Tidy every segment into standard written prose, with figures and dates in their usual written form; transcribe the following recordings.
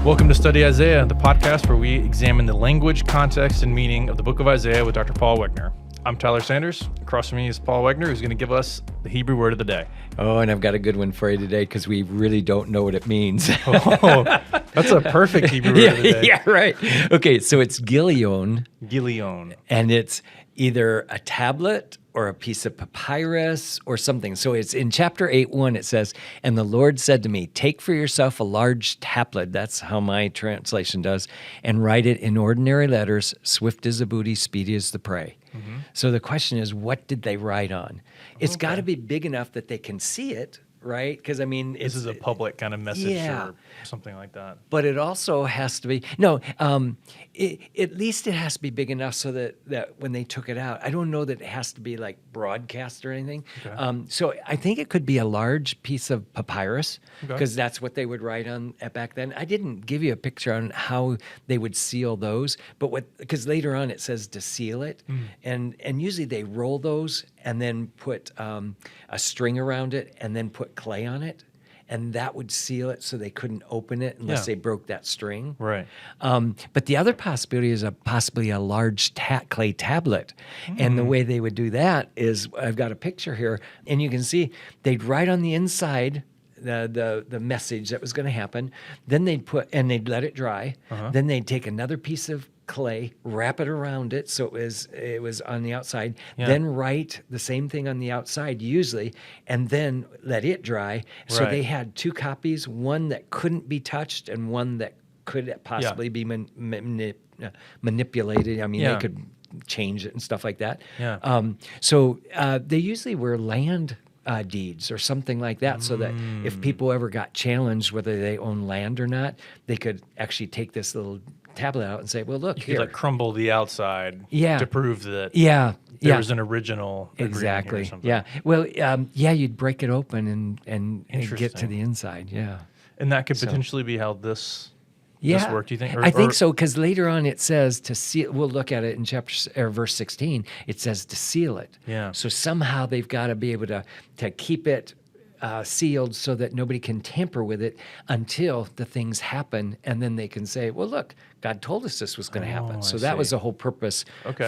Welcome to Study Isaiah, the podcast where we examine the language, context, and meaning of the book of Isaiah with Dr. Paul Wegner. I'm Tyler Sanders. Across from me is Paul Wegner, who's going to give us the Hebrew word of the day. Oh, and I've got a good one for you today because we really don't know what it means. Oh, that's a perfect Hebrew word of the day. Yeah, right. Okay, so it's Gilion. Gilion. And it's either a tablet or a piece of papyrus or something. So it's in chapter 8:1, it says, "And the Lord said to me, take for yourself a large tablet," that's how my translation does, "and write it in ordinary letters, swift as the booty, speedy as the prey." Mm-hmm. So the question is, what did they write on? It's got to be big enough that they can see it, right? Because, I mean, This is a public kind of message or something like that. But it also has to be, at least it has to be big enough so that when they took it out, I don't know that it has to be like broadcast or anything. Okay. So I think it could be a large piece of papyrus because that's what they would write on back then. I didn't give you a picture on how they would seal those, but because later on it says to seal it, and usually they roll those and then put a string around it and then put clay on it, and that would seal it so they couldn't open it unless they broke that string. Right. But the other possibility is possibly a large clay tablet. And the way they would do that is, I've got a picture here, and you can see they'd write on the inside the message that was going to happen. Then they'd let it dry. Then they'd take another piece of clay, wrap it around it so it was on the outside, then write the same thing on the outside usually, and then let it dry. So they had two copies, one that couldn't be touched and one that could possibly be manipulated. I mean, they could change it and stuff like that. So they usually were land deeds or something like that, so that if people ever got challenged whether they own land or not, they could actually take this little tablet out and say, well, look, You could like crumble the outside to prove that there was an original agreement here or something. Yeah. Well, you'd break it open and get to the inside. Yeah. And that could potentially be how this worked, do you think? I think so, because later on it says to seal. We'll look at it in verse 16. It says to seal it. Yeah. So somehow they've got to be able to keep it sealed so that nobody can tamper with it until the things happen, and then they can say, well, look, God told us this was going to happen. So that was the whole purpose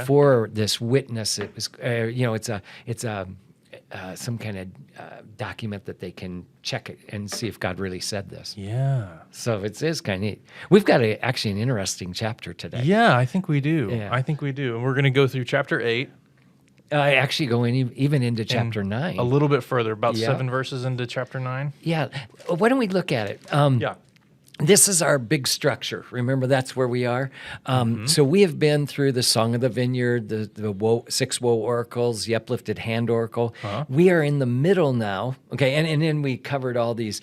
for this witness. It was, it's some kind of document that they can check it and see if God really said this. Yeah. So it is kind of neat. We've got actually an interesting chapter today. Yeah, I think we do. Yeah. I think we do. And we're going to go through chapter 8. I actually go even into chapter 9. A little bit further, about 7 verses into chapter 9. Yeah. Why don't we look at it? This is our big structure. Remember, that's where we are. So we have been through the Song of the Vineyard, the 6 Woe Oracles, the Uplifted Hand Oracle. We are in the middle now. Okay, and then we covered all these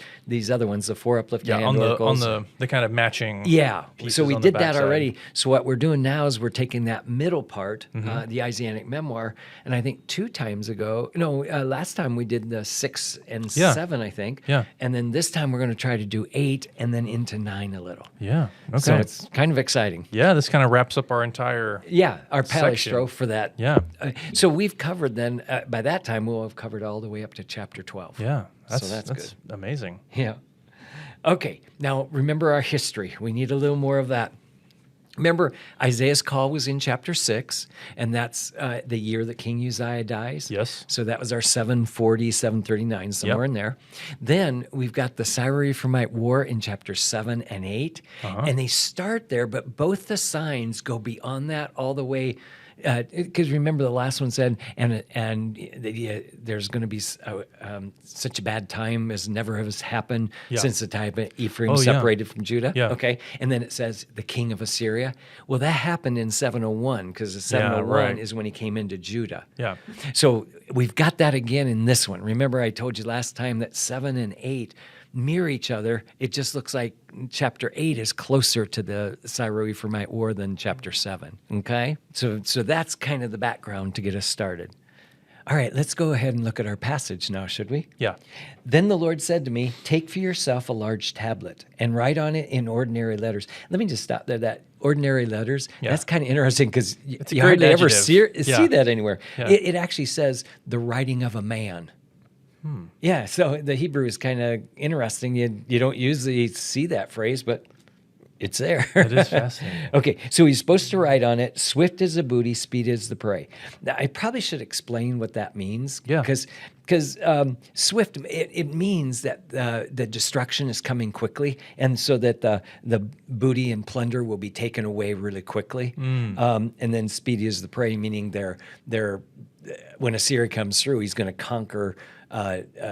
other ones, the 4 Uplifted Hand Oracles. On the kind of matching so we did that already. So what we're doing now is we're taking that middle part, the Isaianic Memoir, and I think last time we did the 6 and 7, I think. Yeah. And then this time we're going to try to do 8 and then into 9 a little. Yeah. Okay. So it's kind of exciting. Yeah, this kind of wraps up our entire our Palistrophe for that. Yeah. So we've covered then, by that time, we'll have covered all the way up to chapter 12. Yeah. That's good. Amazing. Yeah. Okay. Now, remember our history. We need a little more of that. Remember, Isaiah's call was in chapter 6, and that's the year that King Uzziah dies. Yes. So that was our 740, 739, somewhere in there. Then we've got the Syro-Ephraimite War in chapter 7 and 8, and they start there, but both the signs go beyond that all the way. Because remember, the last one said, there's going to be such a bad time as never has happened since the time of Ephraim separated from Judah. Yeah. Okay, and then it says the king of Assyria. Well, that happened in 701 because the 701 is when he came into Judah. Yeah. So we've got that again in this one. Remember, I told you last time that 7 and 8 mirror each other. It just looks like chapter 8 is closer to the Syro-Ephraimite War than chapter 7, okay? So that's kind of the background to get us started. All right, let's go ahead and look at our passage now, should we? Yeah. Then the Lord said to me, take for yourself a large tablet and write on it in ordinary letters. Let me just stop there. That ordinary letters, that's kind of interesting because you hardly ever see that anywhere. Yeah. It actually says the writing of a man. Yeah, so the Hebrew is kind of interesting. You don't usually see that phrase, but It's there. It is fascinating. Okay, so he's supposed to ride on it. Swift as the booty, speed as the prey. Now, I probably should explain what that means. Yeah. Because swift, it means that the destruction is coming quickly, and so that the booty and plunder will be taken away really quickly. And then speedy as the prey, meaning they're when Assyria comes through, he's going to conquer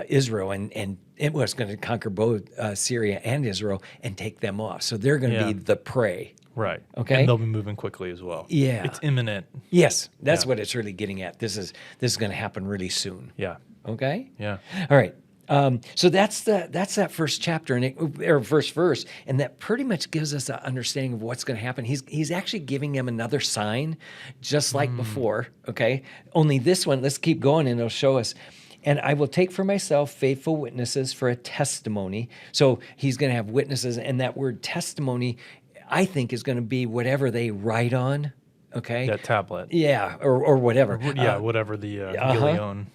Israel, and it was going to conquer both Syria and Israel and take them off. So they're going to be the prey. Right. Okay. And they'll be moving quickly as well. Yeah. It's imminent. Yes, that's what it's really getting at. This is going to happen really soon. Yeah. Okay. Yeah. All right. So that's that first chapter or first verse, and that pretty much gives us an understanding of what's going to happen. He's actually giving him another sign, just like before. Okay. Only this one. Let's keep going, and it'll show us. And I will take for myself faithful witnesses for a testimony. So he's going to have witnesses, and that word testimony, I think, is going to be whatever they write on. Okay. That tablet. Yeah, or whatever. Whatever the Gileon.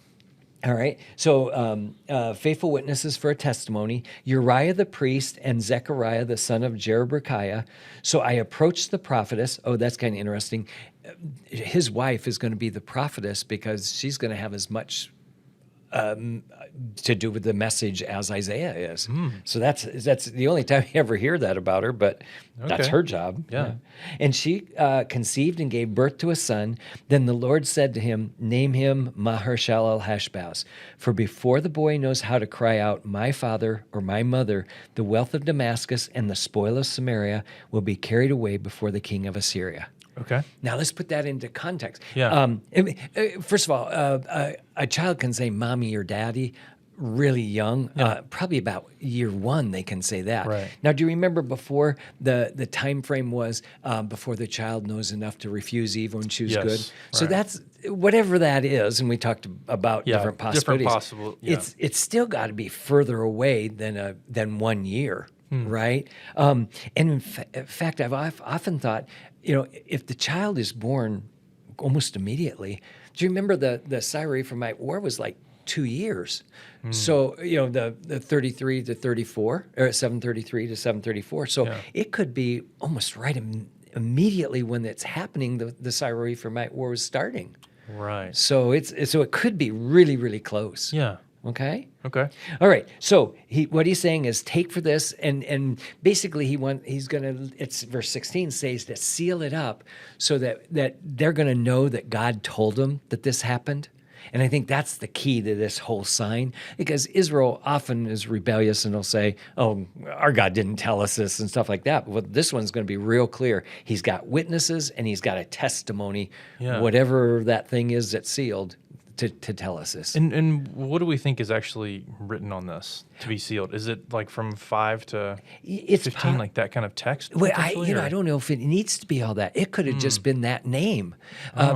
All right. So faithful witnesses for a testimony, Uriah the priest and Zechariah the son of Jerebekiah. So I approached the prophetess. Oh, that's kind of interesting. His wife is going to be the prophetess because she's going to have as much to do with the message as Isaiah is. So that's the only time you ever hear that about her, but that's her job. Yeah. And she conceived and gave birth to a son. Then the Lord said to him, name him Maher-Shalal-Hash-Baz. For before the boy knows how to cry out, my father or my mother, the wealth of Damascus and the spoil of Samaria will be carried away before the king of Assyria. Okay. Now let's put that into context. Yeah. First of all, a child can say mommy or daddy really young. Probably about year one they can say that. Right. Now, do you remember before the time frame was before the child knows enough to refuse evil and choose good? So that's whatever that is, and we talked about different possibilities. It's still got to be further away than 1 year. Right? And in fact, I've often thought, if the child is born almost immediately, do you remember the Syria-Ephraimite war was like 2 years? So, the 33 to 34, or 733 to 734. So it could be almost right immediately when it's happening, the Syria-Ephraimite war was starting. Right. So it could be really, really close. Yeah. Okay. Okay. All right. So what he's saying is take for this, and basically he's gonna. It's verse 16 says to seal it up so that they're gonna know that God told them that this happened. And I think that's the key to this whole sign, because Israel often is rebellious and will say, oh, our God didn't tell us this and stuff like that. But this one's going to be real clear. He's got witnesses and he's got a testimony, whatever that thing is that's sealed, to tell us this. And what do we think is actually written on this to be sealed? Is it like from 5 to 15, like that kind of text? Well, I don't know if it needs to be all that. It could have just been that name,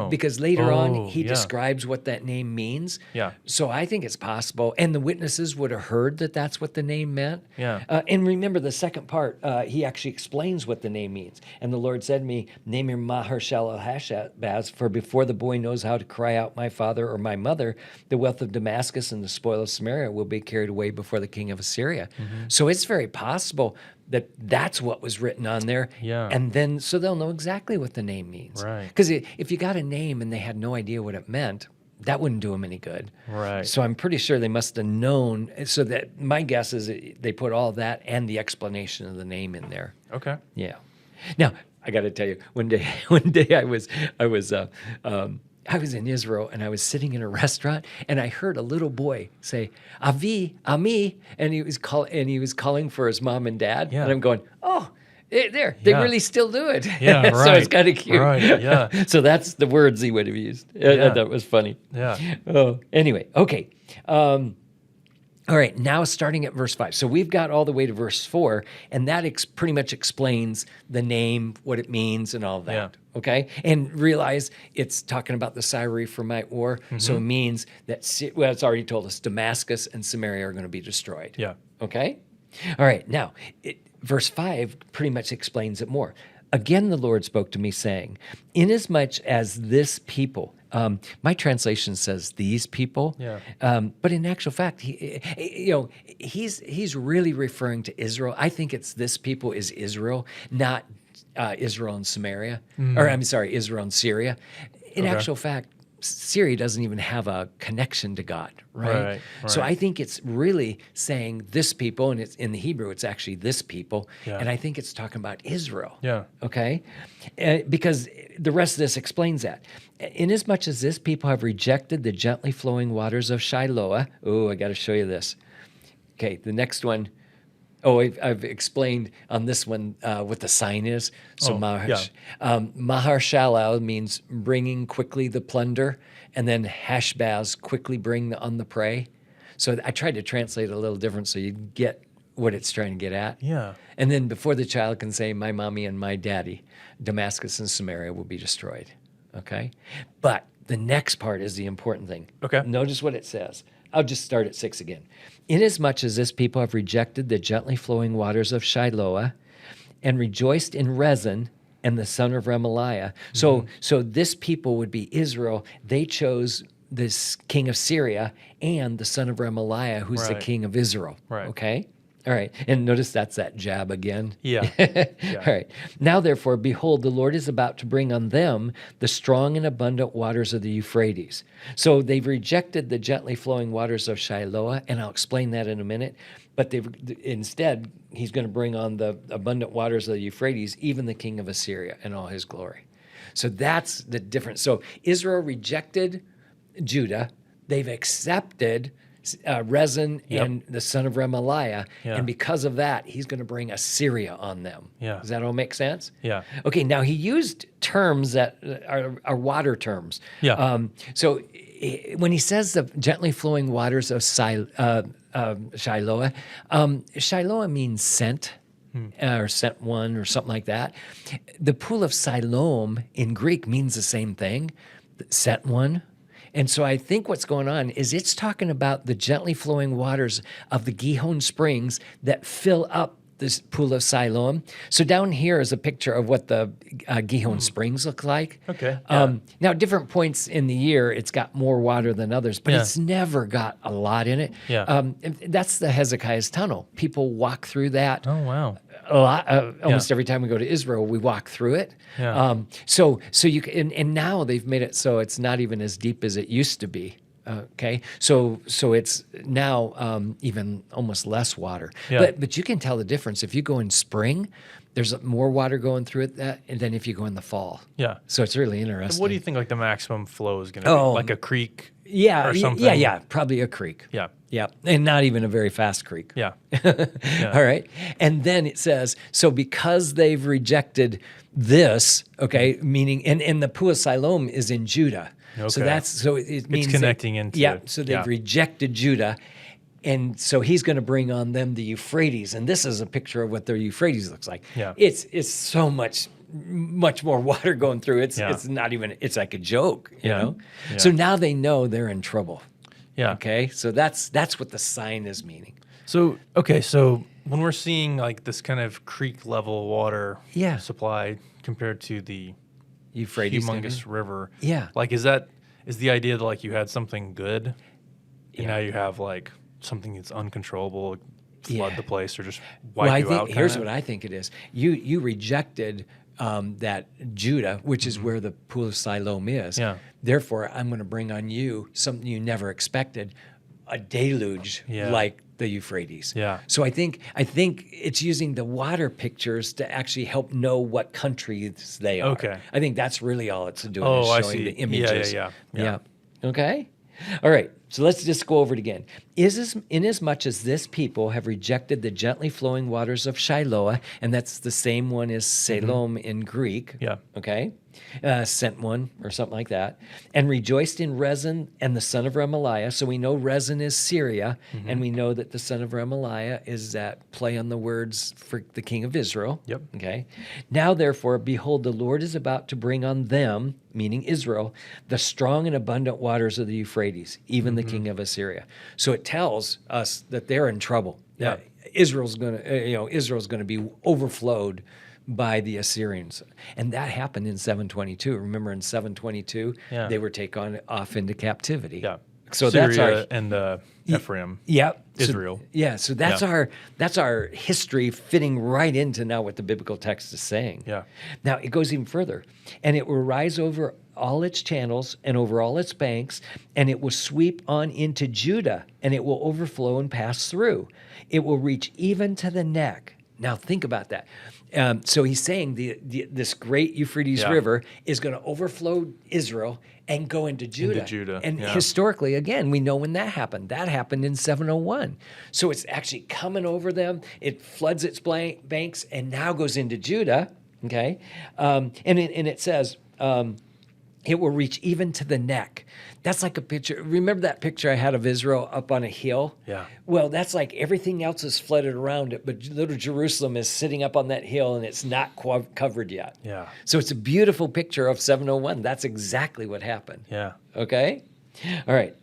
because later on he describes what that name means. Yeah. So I think it's possible, and the witnesses would have heard that that's what the name meant. Yeah. And remember the second part, he actually explains what the name means. And the Lord said to me, name him Maher-Shalal-Hash-Baz, for before the boy knows how to cry out, my father or my mother, the wealth of Damascus and the spoil of Samaria will be carried away before the king of Assyria. So it's very possible that that's what was written on there. Yeah. And then, so they'll know exactly what the name means. Right. Because if you got a name and they had no idea what it meant, that wouldn't do them any good. Right. So I'm pretty sure they must have known. So that my guess is they put all that and the explanation of the name in there. Okay. Yeah. Now, I got to tell you, one day I was in Israel, and I was sitting in a restaurant, and I heard a little boy say, "Avi, Ami," and he was calling for his mom and dad. Yeah. And I'm going, "Oh, they really still do it." Yeah, So it's kind of cute. Right. Yeah. So that's the words he would have used. That was funny. Yeah. Oh, anyway, okay. All right, now starting at verse 5. So we've got all the way to verse 4, and that pretty much explains the name, what it means, and all that. Yeah. Okay? And realize it's talking about the Syria-Ephraimite war, so it means that, it's already told us, Damascus and Samaria are going to be destroyed. Yeah. Okay? All right, now, verse 5 pretty much explains it more. Again, the Lord spoke to me, saying, inasmuch as this people, My translation says these people. Yeah. But in actual fact, he's really referring to Israel. I think it's this people is Israel, not Israel and Samaria, or I'm sorry, Israel and Syria. In actual fact, Syria doesn't even have a connection to God, right? So I think it's really saying this people, and it's in the Hebrew, it's actually this people, and I think it's talking about Israel. Yeah. Okay? Because the rest of this explains that. Inasmuch as this people have rejected the gently flowing waters of Shiloah. Oh, I got to show you this. Okay, the next one. Oh, I've explained on this one what the sign is. So Maher-Shalal means bringing quickly the plunder, and then Hash-Baz, quickly bring on the prey. So I tried to translate it a little different so you get what it's trying to get at. Yeah. And then before the child can say, my mommy and my daddy, Damascus and Samaria will be destroyed. Okay? But the next part is the important thing. Okay. Notice what it says. I'll just start at 6 again. Inasmuch as this people have rejected the gently flowing waters of Shiloah and rejoiced in Rezin and the son of Remaliah. So this people would be Israel. They chose this king of Syria and the son of Remaliah, who's the king of Israel. Right. Okay? All right. And notice that's that jab again. Yeah. All right. Now, therefore, behold, the Lord is about to bring on them the strong and abundant waters of the Euphrates. So they've rejected the gently flowing waters of Shiloah, and I'll explain that in a minute. But instead, he's going to bring on the abundant waters of the Euphrates, even the king of Assyria and all his glory. So that's the difference. So Israel rejected Judah. They've accepted Rezin and the son of Remaliah, and because of that, he's going to bring Assyria on them. Yeah. Does that all make sense? Yeah. Okay, now he used terms that are water terms. Yeah. So when he says the gently flowing waters of Shiloah, Shiloah means sent. Or sent one, or something like that. The pool of Siloam in Greek means the same thing, sent one. And so I think what's going on is it's talking about the gently flowing waters of the Gihon springs that fill up this pool of Siloam. So down here is a picture of what the Gihon springs look like. Okay. Now, at different points in the year, it's got more water than others, but it's never got a lot in it. Yeah. That's the Hezekiah's tunnel. People walk through that. Oh, wow. A lot, almost every time we go to Israel, we walk through it. Yeah. So you can, and now they've made it so it's not even as deep as it used to be. Okay, so it's now even almost less water. Yeah. But you can tell the difference if you go in spring. There's more water going through it than if you go in the fall. Yeah. So it's really interesting. What do you think like the maximum flow is going to be? Like a creek? Yeah, or something? yeah, probably a creek. Yeah. Yeah, and not even a very fast creek. Yeah. All right. And then it says, so because they've rejected this, okay, meaning, and the Pool of Siloam is in Judah. Okay. So it means it's connecting into. Yeah, so they've rejected Judah. And so he's going to bring on them the Euphrates. And this is a picture of what the Euphrates looks like. Yeah. It's so much more water going through. It's not even, it's like a joke, you know? Yeah. So now they know they're in trouble. Yeah. Okay. So that's what the sign is meaning. So, okay. So when we're seeing like this kind of creek level water supply compared to the Euphrates humongous river. Yeah. Like, is the idea that like you had something good and now you have like something that's uncontrollable flood the place or just wipe you out? Here's what I think it is. You rejected that Judah, which is where the Pool of Siloam is. Yeah. Therefore, I'm going to bring on you something you never expected, a deluge like the Euphrates. Yeah. So I think it's using the water pictures to actually help know what countries they are. Okay. I think that's really all it's doing. Oh, is I showing see. the images. Yeah. Okay. All right. So let's just go over it again. Inasmuch as this people have rejected the gently flowing waters of Shiloah, and that's the same one as Salom in Greek. Yeah. Okay. Sent one or something like that, and rejoiced in Rezin and the son of Remaliah. So we know Rezin is Syria, and we know that the son of Remaliah is that play on the words for the king of Israel. Yep. Okay. Now, therefore, behold, the Lord is about to bring on them, meaning Israel, the strong and abundant waters of the Euphrates, even the king of Assyria. So it tells us that they're in trouble. Yeah. Israel's going to be overflowed by the Assyrians. And that happened in 722. Remember, in 722, Yeah. they were taken off into captivity. Yeah. So Syria that's our and Ephraim. Yep. Israel. So that's our history fitting right into now what the biblical text is saying. Yeah. Now it goes even further. And it will rise over all its channels and over all its banks, and it will sweep on into Judah, and it will overflow and pass through. It will reach even to the neck. Now think about that. So he's saying this great Euphrates River is going to overflow Israel and go into Judah. And historically, again, we know when that happened. That happened in 701. So it's actually coming over them. It floods its banks and now goes into Judah. Okay, and it says it will reach even to the neck. That's like a picture. Remember that picture I had of Israel up on a hill? Yeah. Well, that's like everything else is flooded around it, but little Jerusalem is sitting up on that hill and it's not covered yet. Yeah. So it's a beautiful picture of 701. That's exactly what happened. Yeah. Okay? All right.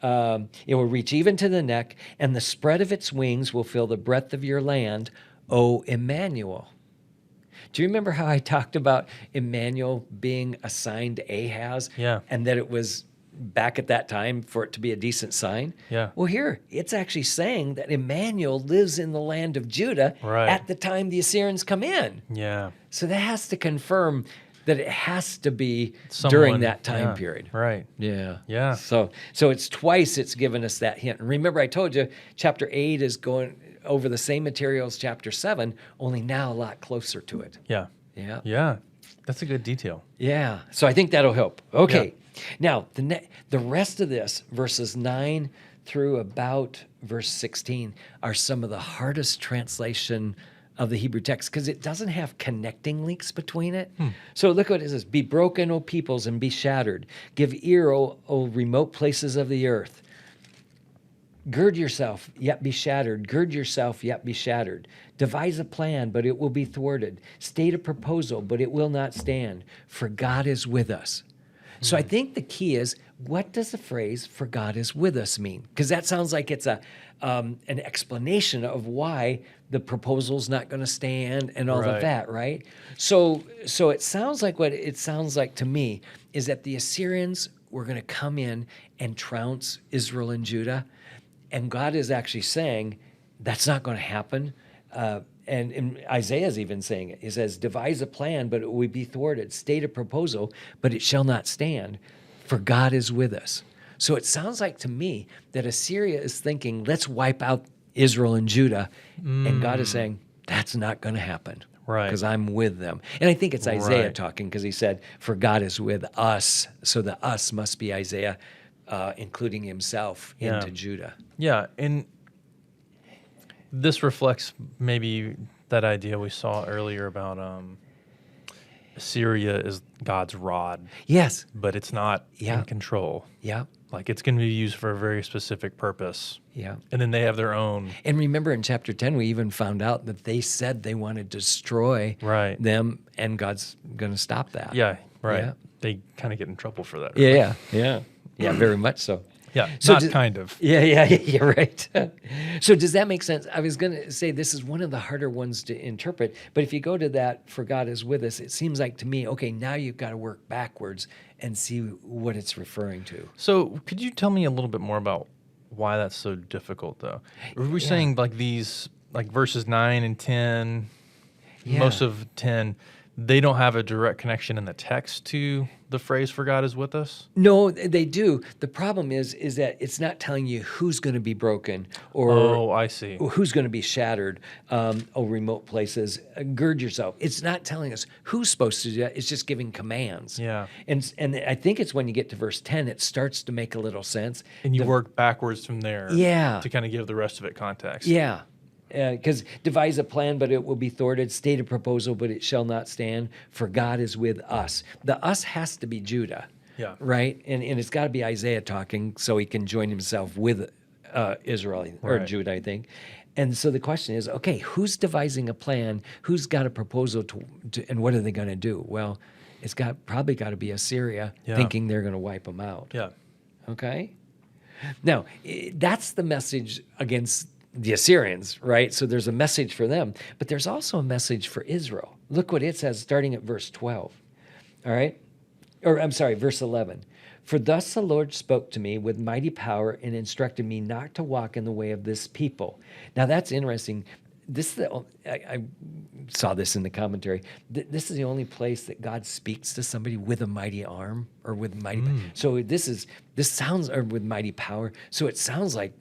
It will reach even to the neck, and the spread of its wings will fill the breadth of your land, O Emmanuel. Do you remember how I talked about Emmanuel being assigned Ahaz? Yeah. And that it was back at that time for it to be a decent sign? Yeah. Well, here, it's actually saying that Emmanuel lives in the land of Judah at the time the Assyrians come in. Yeah. So that has to confirm that it has to be during that time period. Right. Yeah. Yeah. So it's twice it's given us that hint. And remember, I told you, chapter 8 is going over the same material as chapter 7, only now a lot closer to it. Yeah. Yeah. Yeah. That's a good detail. Yeah. So I think that'll help. Okay. Now, the rest of this, verses 9 through about verse 16, are some of the hardest translation of the Hebrew text because it doesn't have connecting links between it. So look what it says. Be broken, O peoples, and be shattered. Give ear, O remote places of the earth. Gird yourself, yet be shattered. Gird yourself, yet be shattered. Devise a plan, but it will be thwarted. State a proposal, but it will not stand. For God is with us. So I think the key is, what does the phrase "for God is with us" mean? Because that sounds like it's an explanation of why the proposal's not going to stand and all of that, right? So it sounds like what it sounds like to me is that the Assyrians were going to come in and trounce Israel and Judah, and God is actually saying that's not going to happen. And Isaiah's even saying it. He says, devise a plan, but it will be thwarted. State a proposal, but it shall not stand, for God is with us. So it sounds like to me that Assyria is thinking, let's wipe out Israel and Judah. And God is saying, that's not going to happen. Right. Because I'm with them. And I think it's Isaiah talking, because he said, for God is with us. So the us must be Isaiah, including himself into Judah. Yeah. And this reflects maybe that idea we saw earlier about Assyria is God's rod. Yes. But it's not in control. Yeah. Like it's going to be used for a very specific purpose. Yeah. And then they have their own. And remember in chapter 10, we even found out that they said they want to destroy them, and God's going to stop that. Yeah, right. Yeah. They kind of get in trouble for that. Right? Yeah, very much so. Yeah, So not kind of. Yeah, right. So does that make sense? I was going to say this is one of the harder ones to interpret, but if you go to that, for God is with us, it seems like to me, okay, now you've got to work backwards and see what it's referring to. So could you tell me a little bit more about why that's so difficult, though? Are we saying like these, like verses 9 and 10, most of 10, they don't have a direct connection in the text to the phrase "for God is with us"? No, they do. The problem is that it's not telling you who's going to be broken or I see. who's going to be shattered. Remote places, gird yourself. It's not telling us who's supposed to do that. It's just giving commands. Yeah. And I think it's when you get to verse 10, it starts to make a little sense. And you work backwards from there. Yeah. To kind of give the rest of it context. Yeah. Because devise a plan, but it will be thwarted. State a proposal, but it shall not stand. For God is with us. The us has to be Judah. Yeah. Right? And it's got to be Isaiah talking so he can join himself with Israel or Judah, I think. And so the question is, okay, who's devising a plan? Who's got a proposal to and what are they going to do? Well, it's probably got to be Assyria thinking they're going to wipe them out. Yeah. Okay? Now, that's the message against the Assyrians, right? So there's a message for them, but there's also a message for Israel. Look what it says starting at verse 12. All right? Or I'm sorry, verse 11. For thus the Lord spoke to me with mighty power and instructed me not to walk in the way of this people. Now that's interesting. I saw this in the commentary. This is the only place that God speaks to somebody with a mighty arm or with mighty. So this sounds, or with mighty power. So it sounds like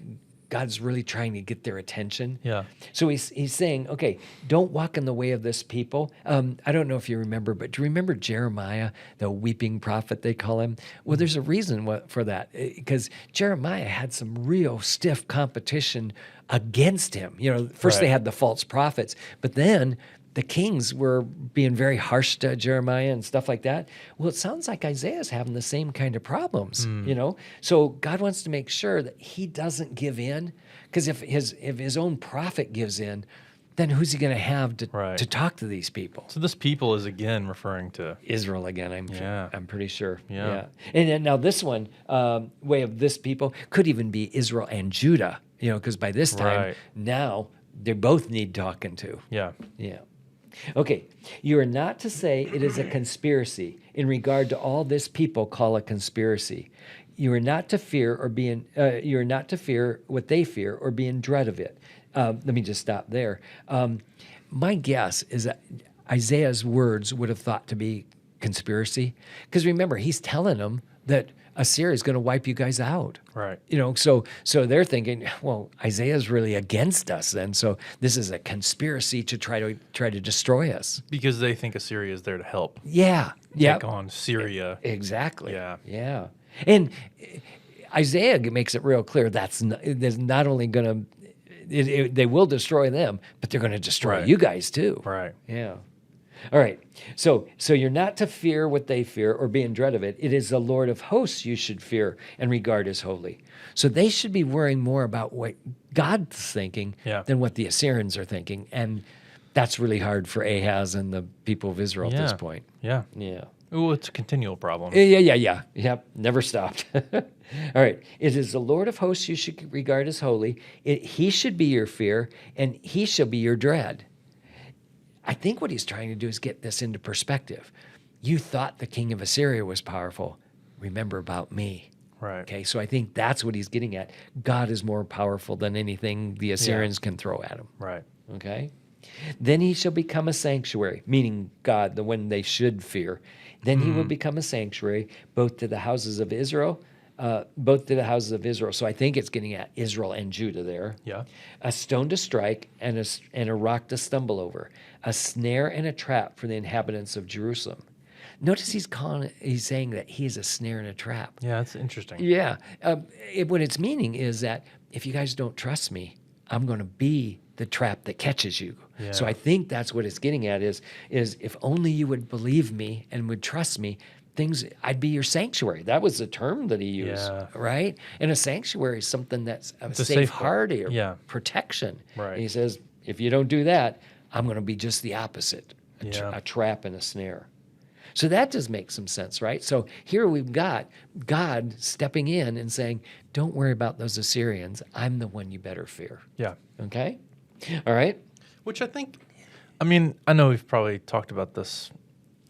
God's really trying to get their attention. Yeah. So he's saying, okay, don't walk in the way of this people. I don't know if you remember, but do you remember Jeremiah, the weeping prophet, they call him? Well, there's a reason for that, because Jeremiah had some real stiff competition against him. First they had the false prophets, but then the kings were being very harsh to Jeremiah and stuff like that. Well, it sounds like Isaiah's having the same kind of problems, So God wants to make sure that he doesn't give in, because if his own prophet gives in, then who's he going to have to talk to these people? So this people is again referring to Israel again. I'm pretty sure. Yeah. And then now this one, way of this people, could even be Israel and Judah. Because by this time now they both need talking to. Yeah. Yeah. Okay, you are not to say it is a conspiracy in regard to all this people call a conspiracy. You are not to fear you are not to fear what they fear or be in dread of it. Let me just stop there. My guess is that Isaiah's words would have thought to be conspiracy, because remember, he's telling them that Assyria is going to wipe you guys out. Right. So they're thinking, well, Isaiah's really against us then. So this is a conspiracy to try to destroy us. Because they think Assyria is there to help. Yeah. Take on Syria. Exactly. Yeah. Yeah. And Isaiah makes it real clear there's not only going to, they will destroy them, but they're going to destroy you guys too. Right. Yeah. All right. So you're not to fear what they fear or be in dread of it. It is the Lord of hosts you should fear and regard as holy. So they should be worrying more about what God's thinking than what the Assyrians are thinking. And that's really hard for Ahaz and the people of Israel at this point. Yeah. Yeah. Oh, it's a continual problem. Yeah. Yep. Never stopped. All right. It is the Lord of hosts you should regard as holy. He should be your fear, and he shall be your dread. I think what he's trying to do is get this into perspective. You thought the king of Assyria was powerful. Remember about me. Right. Okay, so I think that's what he's getting at. God is more powerful than anything the Assyrians can throw at him. Right. Okay? Then he shall become a sanctuary, meaning God, the one they should fear. Then he will become a sanctuary, both to the houses of Israel, So I think it's getting at Israel and Judah there. Yeah. A stone to strike and a rock to stumble over, a snare and a trap for the inhabitants of Jerusalem. Notice he's saying that he is a snare and a trap. Yeah, that's interesting. Yeah. What its meaning is that if you guys don't trust me, I'm going to be the trap that catches you. Yeah. So I think that's what it's getting at is if only you would believe me and would trust me, I'd be your sanctuary. That was the term that he used, right? And a sanctuary is something that's a safe harbor or protection. Right. And he says, if you don't do that, I'm going to be just the opposite, a trap and a snare. So that does make some sense, right? So here we've got God stepping in and saying, don't worry about those Assyrians. I'm the one you better fear. Yeah. Okay? All right? Which I know we've probably talked about this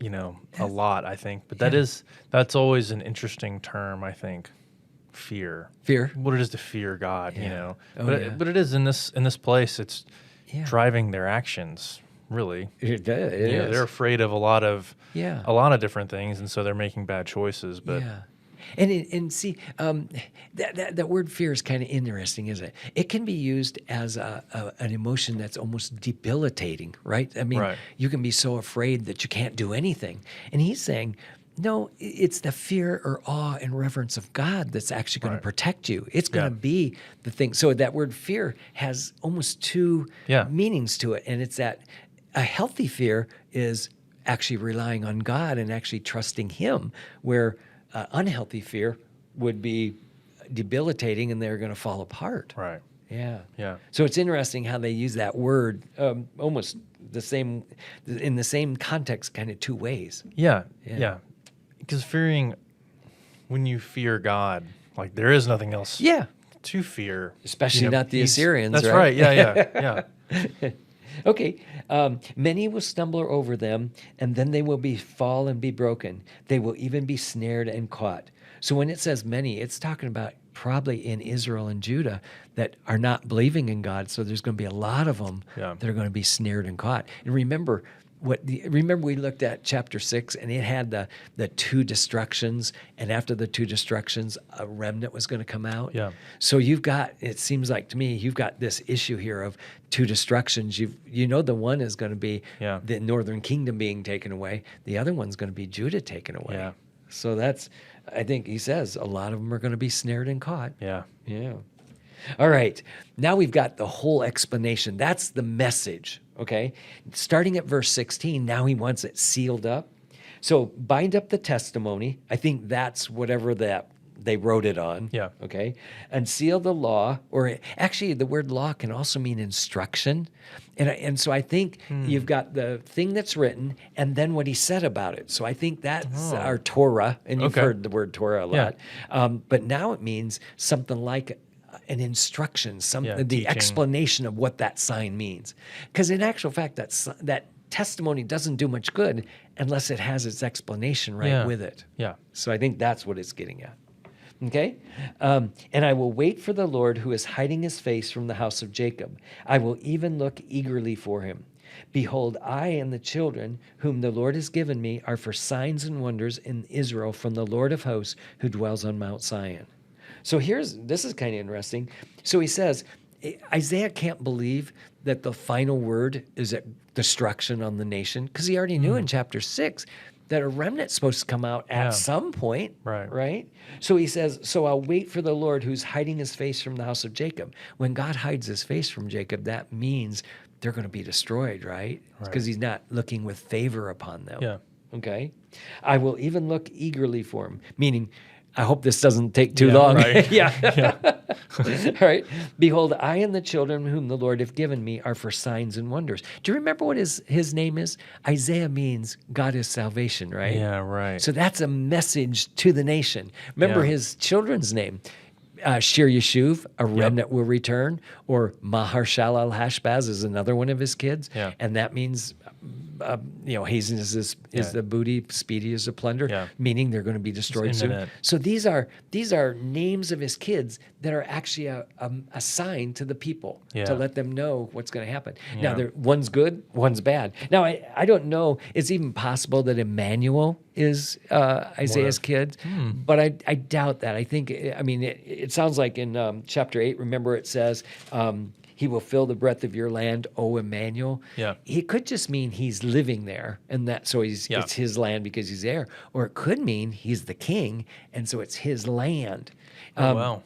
a lot, I think, but that's always an interesting term, I think. Fear. What it is to fear God, But it is in this place, it's driving their actions, really. It is. They're afraid of a lot of different things, and so they're making bad choices. But And see, that word fear is kind of interesting, isn't it? It can be used as an emotion that's almost debilitating, right? I mean, you can be so afraid that you can't do anything. And he's saying, no, it's the fear or awe and reverence of God that's actually going to protect you. It's going to be the thing. So that word fear has almost two meanings to it. And it's that a healthy fear is actually relying on God and actually trusting him, where unhealthy fear would be debilitating and they're going to fall apart. Right. Yeah. Yeah. So it's interesting how they use that word almost the same, in the same context, kind of two ways. Yeah. Because when you fear God, like there is nothing else to fear. Especially not the Assyrians, That's right? right. Yeah. Okay. Many will stumble over them, and then they will fall and be broken. They will even be snared and caught. So when it says many, it's talking about probably in Israel and Judah that are not believing in God. So there's going to be a lot of them that are going to be snared and caught. And remember we looked at chapter 6, and it had the two destructions, and after the two destructions, a remnant was going to come out. Yeah. So it seems like to me, you've got this issue here of two destructions. The one is going to be the northern kingdom being taken away. The other one's going to be Judah taken away. Yeah. So I think he says a lot of them are going to be snared and caught. Yeah. Yeah. All right. Now we've got the whole explanation. That's the message, okay? Starting at verse 16, now he wants it sealed up. So bind up the testimony. I think that's whatever that they wrote it on. Yeah. Okay. And seal the law, or actually the word law can also mean instruction. And so I think you've got the thing that's written and then what he said about it. So I think that's our Torah, and you've heard the word Torah a lot. But now it means something like an instruction, the teaching. explanation of what that sign means. Because in actual fact, that testimony doesn't do much good unless it has its explanation with it. Yeah. So I think that's what it's getting at. Okay? And I will wait for the Lord who is hiding his face from the house of Jacob. I will even look eagerly for him. Behold, I and the children whom the Lord has given me are for signs and wonders in Israel from the Lord of hosts who dwells on Mount Zion. So this is kind of interesting. So he says, Isaiah can't believe that the final word is at destruction on the nation, because he already knew in chapter 6 that a remnant's supposed to come out at some point, right? So he says, so I'll wait for the Lord who's hiding his face from the house of Jacob. When God hides his face from Jacob, that means they're going to be destroyed, right? Because he's not looking with favor upon them. Yeah. Okay? I will even look eagerly for him, meaning I hope this doesn't take too long. Right. All right. Behold, I and the children whom the Lord have given me are for signs and wonders. Do you remember what his name is? Isaiah means God is salvation, right? Yeah, right. So that's a message to the nation. Remember his children's name. Shir Yeshuv, a remnant will return, or Maher-Shalal-Hash-Baz is another one of his kids, and that means haziness is the booty, speedy is the plunder, meaning they're going to be destroyed soon. So these are names of his kids that are actually a sign to the people to let them know what's going to happen. Now, one's good, one's bad. Now, I don't know. It's even possible that Emmanuel is Isaiah's kid, but I doubt that. I think, it sounds like in chapter 8, remember it says, he will fill the breadth of your land, O Emmanuel. Yeah. It could just mean he's living there, and it's his land because he's there. Or it could mean he's the king, and so it's his land. Wow.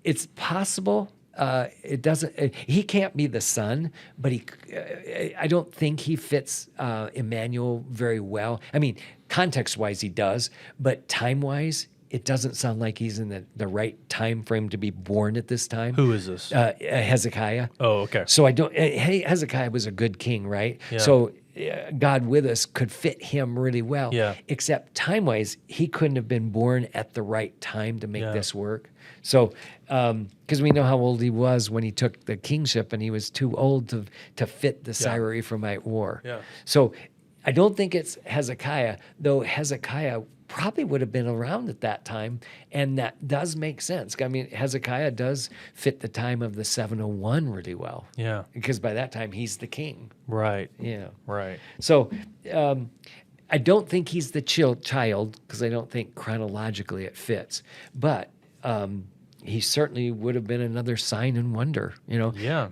It's possible. It doesn't. He can't be the son, but I don't think he fits Emmanuel very well. I mean, context-wise, he does, but time-wise, it doesn't sound like he's in the right time frame to be born at this time. Who is this? Hezekiah. Oh, okay. So Hezekiah was a good king, right? Yeah. So God with us could fit him really well. Yeah. Except time-wise, he couldn't have been born at the right time to make this work. So, because we know how old he was when he took the kingship, and he was too old to fit the Syro-Ephraimite war. Yeah. So I don't think it's Hezekiah, though Hezekiah probably would have been around at that time, and that does make sense. I mean, Hezekiah does fit the time of the 701 really well. Yeah. Because by that time, he's the king. Right. Yeah. Right. So I don't think he's the child, because I don't think chronologically it fits. But he certainly would have been another sign and wonder, Yeah.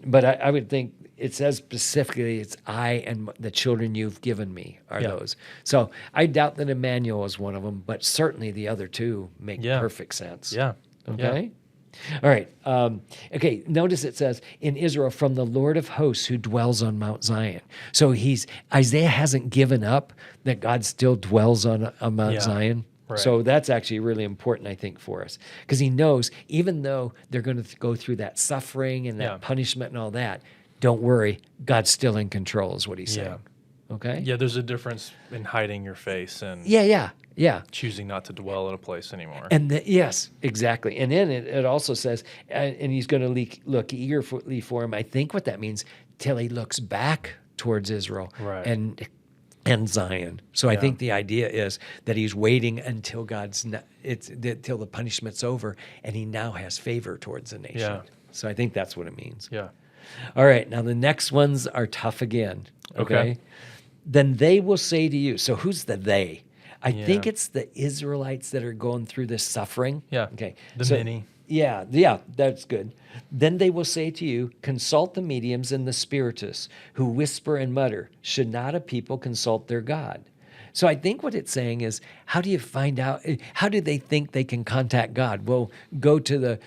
But I would think it says specifically, it's I and the children you've given me are those. So I doubt that Emmanuel is one of them, but certainly the other two make perfect sense. Yeah. Okay? Yeah. All right. Okay, notice it says, in Israel, from the Lord of hosts who dwells on Mount Zion. So Isaiah hasn't given up that God still dwells on Mount Zion. Right. So that's actually really important, I think, for us. Because he knows, even though they're going to go through that suffering and that punishment and all that, don't worry, God's still in control, is what he's saying. Okay? Yeah, there's a difference in hiding your face and Yeah. choosing not to dwell in a place anymore. And yes, exactly. And then it also says, and he's going to look eagerly for him. I think what that means, till he looks back towards Israel Right. and Zion. So I Yeah. think the idea is that he's waiting until till the punishment's over, and he now has favor towards the nation. Yeah. So I think that's what it means. Yeah. All right, now the next ones are tough again. Okay. Then they will say to you. So who's the they? I think it's the Israelites that are going through this suffering. Yeah. Okay. The many. Yeah, that's good. Then they will say to you, consult the mediums and the spiritists who whisper and mutter. Should not a people consult their God? So I think what it's saying is, how do you find out? How do they think they can contact God? Well, go to the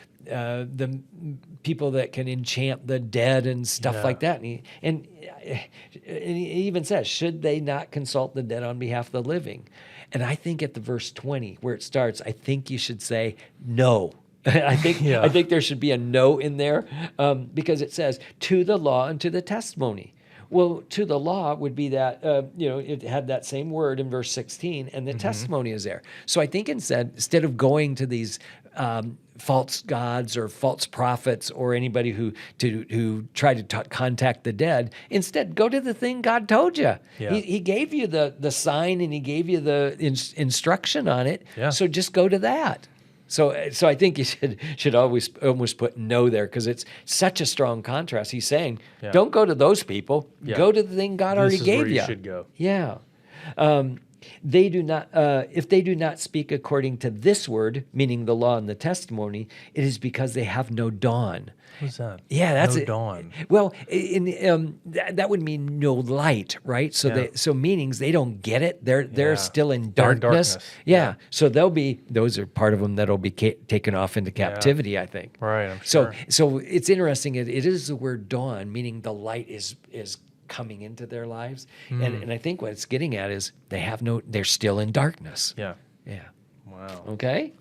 people that can enchant the dead and stuff like that. And he even says, should they not consult the dead on behalf of the living? And I think at the verse 20 where it starts, I think you should say no. I think there should be a no in there because it says to the law and to the testimony. Well, to the law would be that, it had that same word in verse 16, and the testimony is there. So I think instead of going to these false gods or false prophets or anybody who try to contact the dead, instead go to the thing God told you. Yeah. He gave you the sign and he gave you the instruction on it. Yeah. So just go to that. So I think you should always almost put no there because it's such a strong contrast. He's saying, don't go to those people. Yeah. Go to the thing God already gave This is where you. you should go. Yeah. They do not. If they do not speak according to this word, meaning the law and the testimony, it is because they have no dawn. What's that? Yeah, that's no it. dawn. Well, that would mean no light, right? So meanings they don't get it. They're still in They're in darkness. darkness. Yeah. So those are part of them that'll be taken off into captivity, I think. Right. I'm sure. So it's interesting. It is the word dawn, meaning the light is coming into their lives, and I think what it's getting at is they're still in darkness. Yeah. Yeah. Wow. Okay.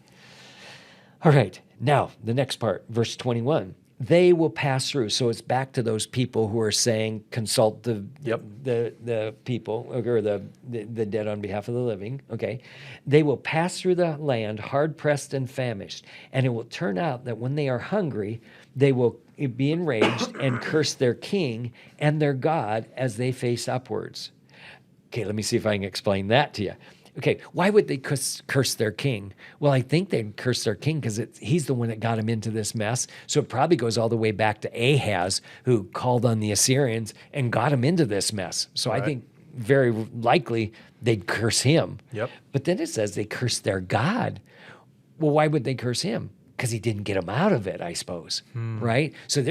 All right. Now the next part, verse 21. They will pass through. So it's back to those people who are saying, consult the people or the dead on behalf of the living. Okay. They will pass through the land hard pressed and famished. And it will turn out that when they are hungry, they will be enraged and curse their king and their God as they face upwards. Okay, let me see if I can explain that to you. Okay, why would they curse their king? Well, I think they'd curse their king because he's the one that got him into this mess. So it probably goes all the way back to Ahaz, who called on the Assyrians and got him into this mess. So I think very likely they'd curse him. Yep. But then it says they cursed their God. Well, why would they curse him? Because he didn't get them out of it, I suppose, right? So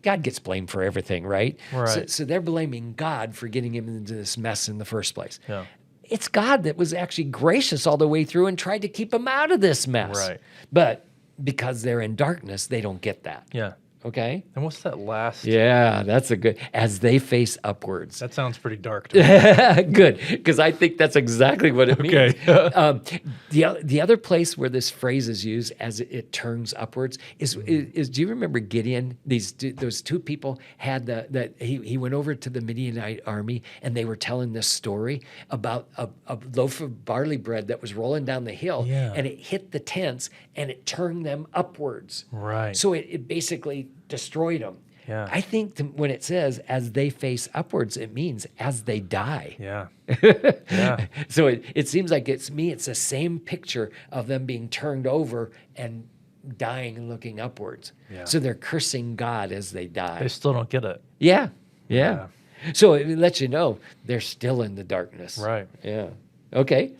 God gets blamed for everything, right? Right. So they're blaming God for getting him into this mess in the first place. Yeah. It's God that was actually gracious all the way through and tried to keep them out of this mess. Right. But because they're in darkness, they don't get that. Yeah. Okay? And what's that last? Yeah, that's a good, as they face upwards. That sounds pretty dark to me. Good, because I think that's exactly what it means. Okay. The other place where this phrase is used as it turns upwards is do you remember Gideon? Those two people had he went over to the Midianite army and they were telling this story about a loaf of barley bread that was rolling down the hill and it hit the tents and it turned them upwards. Right. So it basically destroyed them. Yeah. I think when it says as they face upwards, it means as they die. Yeah. So it seems like it's the same picture of them being turned over and dying and looking upwards. Yeah. So they're cursing God as they die. They still don't get it. Yeah. So it lets you know they're still in the darkness. Right. Yeah. Okay.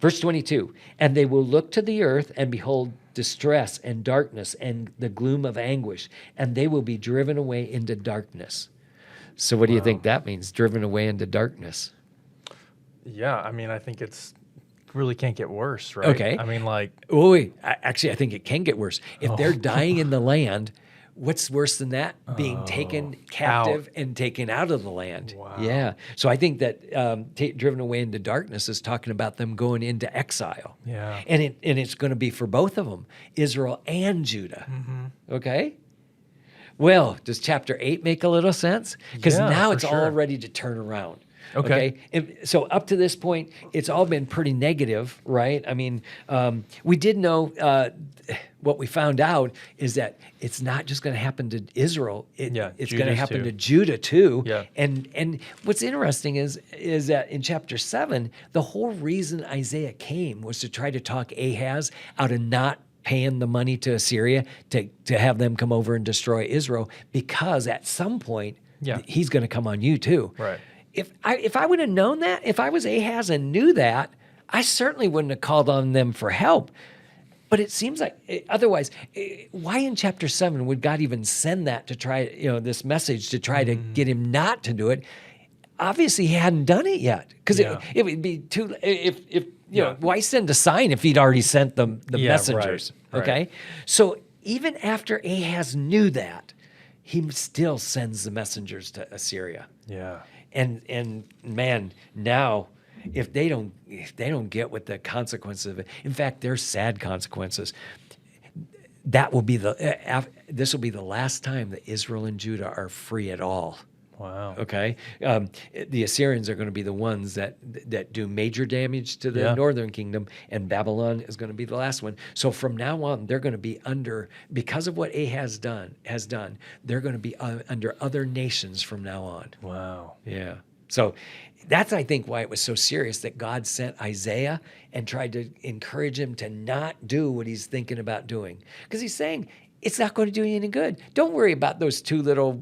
Verse 22, and they will look to the earth and behold distress and darkness and the gloom of anguish, and they will be driven away into darkness. So what do you think that means, driven away into darkness? Yeah, I mean, I think really can't get worse, right? Okay. I mean, like... Actually, I think it can get worse. If they're dying in the land, what's worse than that? Being taken captive and taken out of the land. Wow. Yeah. So I think that driven away into darkness is talking about them going into exile. Yeah. And it's going to be for both of them, Israel and Judah. Okay? Well, does chapter 8 make a little sense? Because now it's all ready to turn around. Okay. So up to this point, it's all been pretty negative, right? I mean, we did know what we found out is that it's not just going to happen to Israel. It's going to happen to Judah too. Yeah. And what's interesting is that in chapter 7, the whole reason Isaiah came was to try to talk Ahaz out of not paying the money to Assyria to have them come over and destroy Israel, because at some point he's going to come on you too. Right. If I would have known that, if I was Ahaz and knew that, I certainly wouldn't have called on them for help. But it seems like otherwise, why in chapter 7 would God even send that to try, this message to try to get him not to do it? Obviously, he hadn't done it yet, because it would be too. If why send a sign if he'd already sent the messengers? Right. Okay, so even after Ahaz knew that, he still sends the messengers to Assyria. Yeah, and man, now if they don't get what the consequences of it, in fact, there's sad consequences. That will be this will be the last time that Israel and Judah are free at all. Wow. Okay. The Assyrians are going to be the ones that do major damage to the northern kingdom, and Babylon is going to be the last one. So from now on, they're going to be under, because of what Ahaz has done, they're going to be under other nations from now on. Wow. Yeah. So that's, I think, why it was so serious that God sent Isaiah and tried to encourage him to not do what he's thinking about doing. Because he's saying, it's not going to do you any good. Don't worry about those little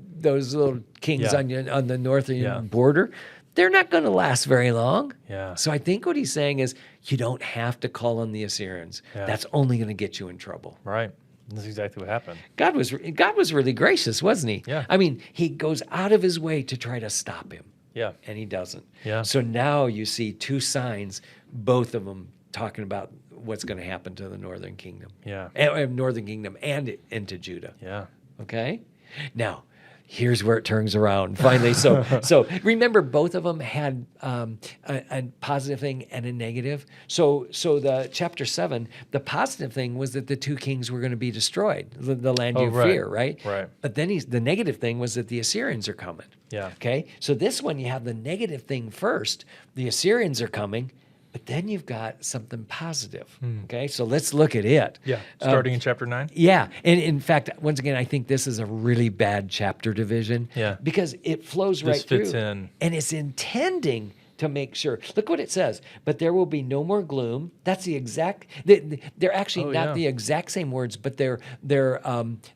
kings on the northern border. They're not going to last very long. Yeah. So I think what he's saying is, you don't have to call on the Assyrians. Yeah. That's only going to get you in trouble. Right. That's exactly what happened. God was really gracious, wasn't he? Yeah. I mean, he goes out of his way to try to stop him. Yeah. And he doesn't. Yeah. So now you see two signs, both of them talking about what's going to happen to the northern kingdom. Yeah. Northern kingdom and into Judah. Yeah. Okay? Now, here's where it turns around finally. So remember, both of them had a positive thing and a negative. So the chapter 7, the positive thing was that the two kings were going to be destroyed, the land you fear, right? Right. But then the negative thing was that the Assyrians are coming. Yeah. Okay? So this one, you have the negative thing first. The Assyrians are coming, but then you've got something positive. Okay? So let's look at it. Yeah. Starting in chapter 9? Yeah. And in fact, once again, I think this is a really bad chapter division. Yeah. Because it flows right through. This fits in. And it's intending to make sure. Look what it says. But there will be no more gloom. That's the exact. They're actually not the exact same words, but they're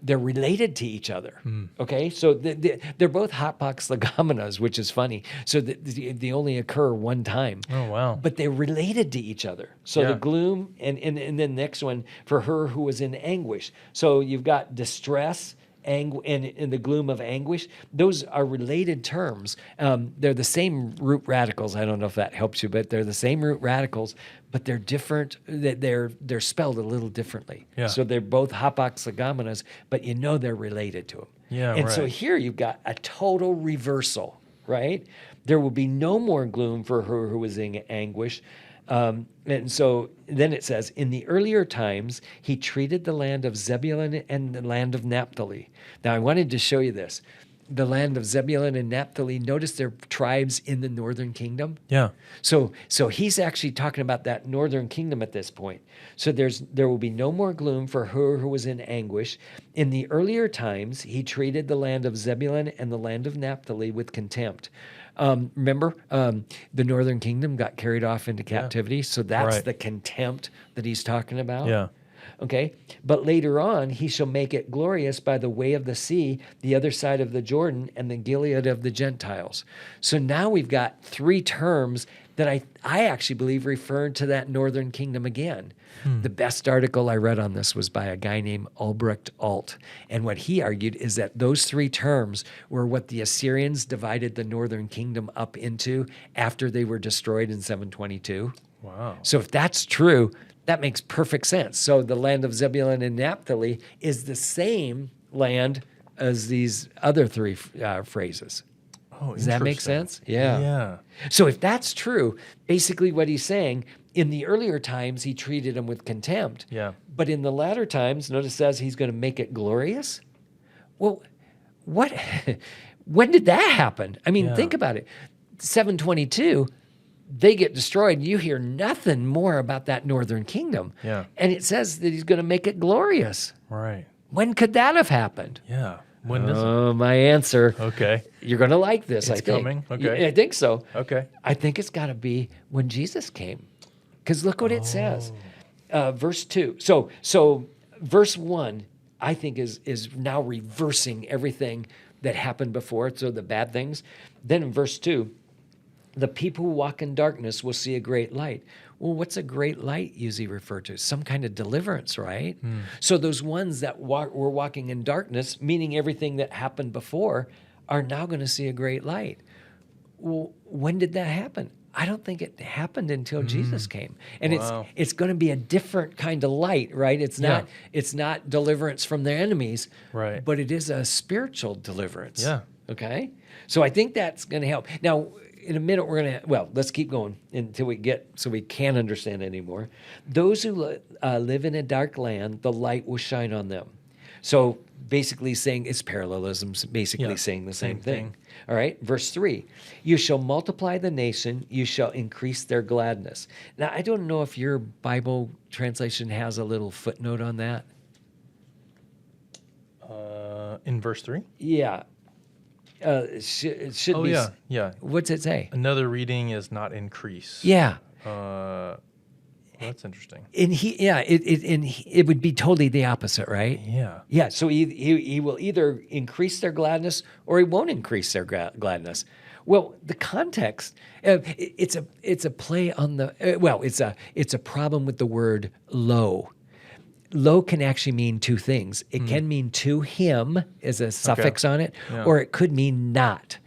related to each other. Okay, so they're both hotbox legomenas, which is funny. So they only occur one time. Oh wow! But they're related to each other. So the gloom and then the next one, for her who was in anguish. So you've got distress. And in the gloom of anguish, those are related terms. They're the same root radicals. I don't know if that helps you, but they're the same root radicals, but they're different. They're spelled a little differently. Yeah. So they're both hapax legomenas, but they're related to them. Yeah, and right. so here you've got a total reversal, right? There will be no more gloom for her who was in anguish. And so then it says, in the earlier times, he treated the land of Zebulun and the land of Naphtali. Now, I wanted to show you this. The land of Zebulun and Naphtali, notice they're tribes in the northern kingdom. Yeah. So he's actually talking about that northern kingdom at this point. So there will be no more gloom for her who was in anguish. In the earlier times, he treated the land of Zebulun and the land of Naphtali with contempt. Remember, the northern kingdom got carried off into captivity. So that's the contempt that he's talking about. Yeah. Okay. But later on, he shall make it glorious by the way of the sea, the other side of the Jordan, and the Gilead of the Gentiles. So now we've got three terms that I actually believe refer to that northern kingdom again. The best article I read on this was by a guy named Albrecht Alt. And what he argued is that those three terms were what the Assyrians divided the northern kingdom up into after they were destroyed in 722. Wow. So if that's true, that makes perfect sense. So the land of Zebulun and Naphtali is the same land as these other three phrases. Oh, does that make sense? Yeah. Yeah. So if that's true, basically what he's saying, in the earlier times, he treated them with contempt. Yeah. But in the latter times, notice it says he's going to make it glorious. Well, when did that happen? I mean, think about it. 722, they get destroyed. You hear nothing more about that northern kingdom. Yeah. And it says that he's going to make it glorious. Right. When could that have happened? Yeah. When is it? My answer. Okay. You're going to like this, It's I think. coming? Okay. I think so. Okay. I think it's got to be when Jesus came. Because look what it says. Verse 2. So verse 1, I think, is now reversing everything that happened before, so the bad things. Then in verse 2, the people who walk in darkness will see a great light. Well, what's a great light usually referred to? Some kind of deliverance, right? So those ones that were walking in darkness, meaning everything that happened before, are now going to see a great light. Well, when did that happen? I don't think it happened until Jesus came. And Wow. it's going to be a different kind of light, right? It's not deliverance from their enemies, Right. but it is a spiritual deliverance. Yeah. Okay? So I think that's going to help. Now, in a minute, we're going to, let's keep going until we get, so we can't understand anymore. Those who live in a dark land, the light will shine on them. So basically saying, it's parallelisms, basically saying the same thing. All right, verse 3, you shall multiply the nation, you shall increase their gladness. Now, I don't know if your Bible translation has a little footnote on that. In verse 3? Yeah. It should Oh, be. yeah. Yeah. What's it say? Another reading is not increase. Yeah. That's interesting. And it would be totally the opposite, right? Yeah. Yeah. So he will either increase their gladness or he won't increase their gladness. Well, the context, it's a play on the it's a problem with the word low. Low can actually mean two things. It can mean to him as a suffix on it, or it could mean not.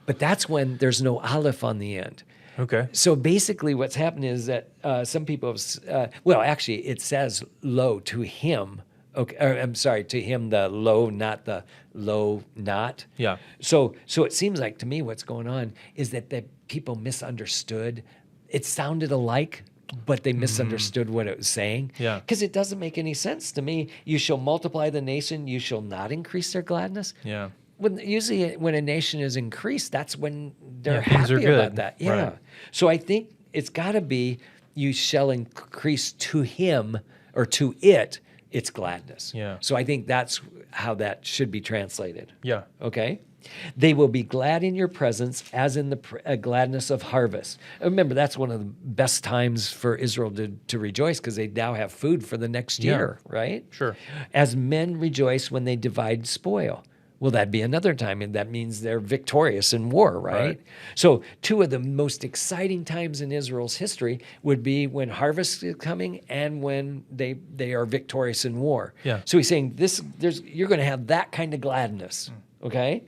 But that's when there's no aleph on the end. Okay. So basically what's happened is that some people have, actually it says low to him. Okay, I'm sorry, to him the low, not the low not. Yeah. So it seems like to me what's going on is that the people misunderstood. It sounded alike, but they misunderstood what it was saying. Yeah. Because it doesn't make any sense to me. You shall multiply the nation, you shall not increase their gladness. Yeah. Usually when a nation is increased, that's when they're things are happy good. about that. Yeah. Right. So I think it's got to be you shall increase to him or to it its gladness. Yeah. So I think that's how that should be translated. Yeah. Okay? They will be glad in your presence as in the gladness of harvest. Remember, that's one of the best times for Israel to rejoice because they now have food for the next year, right? Sure. As men rejoice when they divide spoil. Well, that'd be another time, and that means they're victorious in war, right? So two of the most exciting times in Israel's history would be when harvest is coming and when they are victorious in war. Yeah. So he's saying you're going to have that kind of gladness, okay?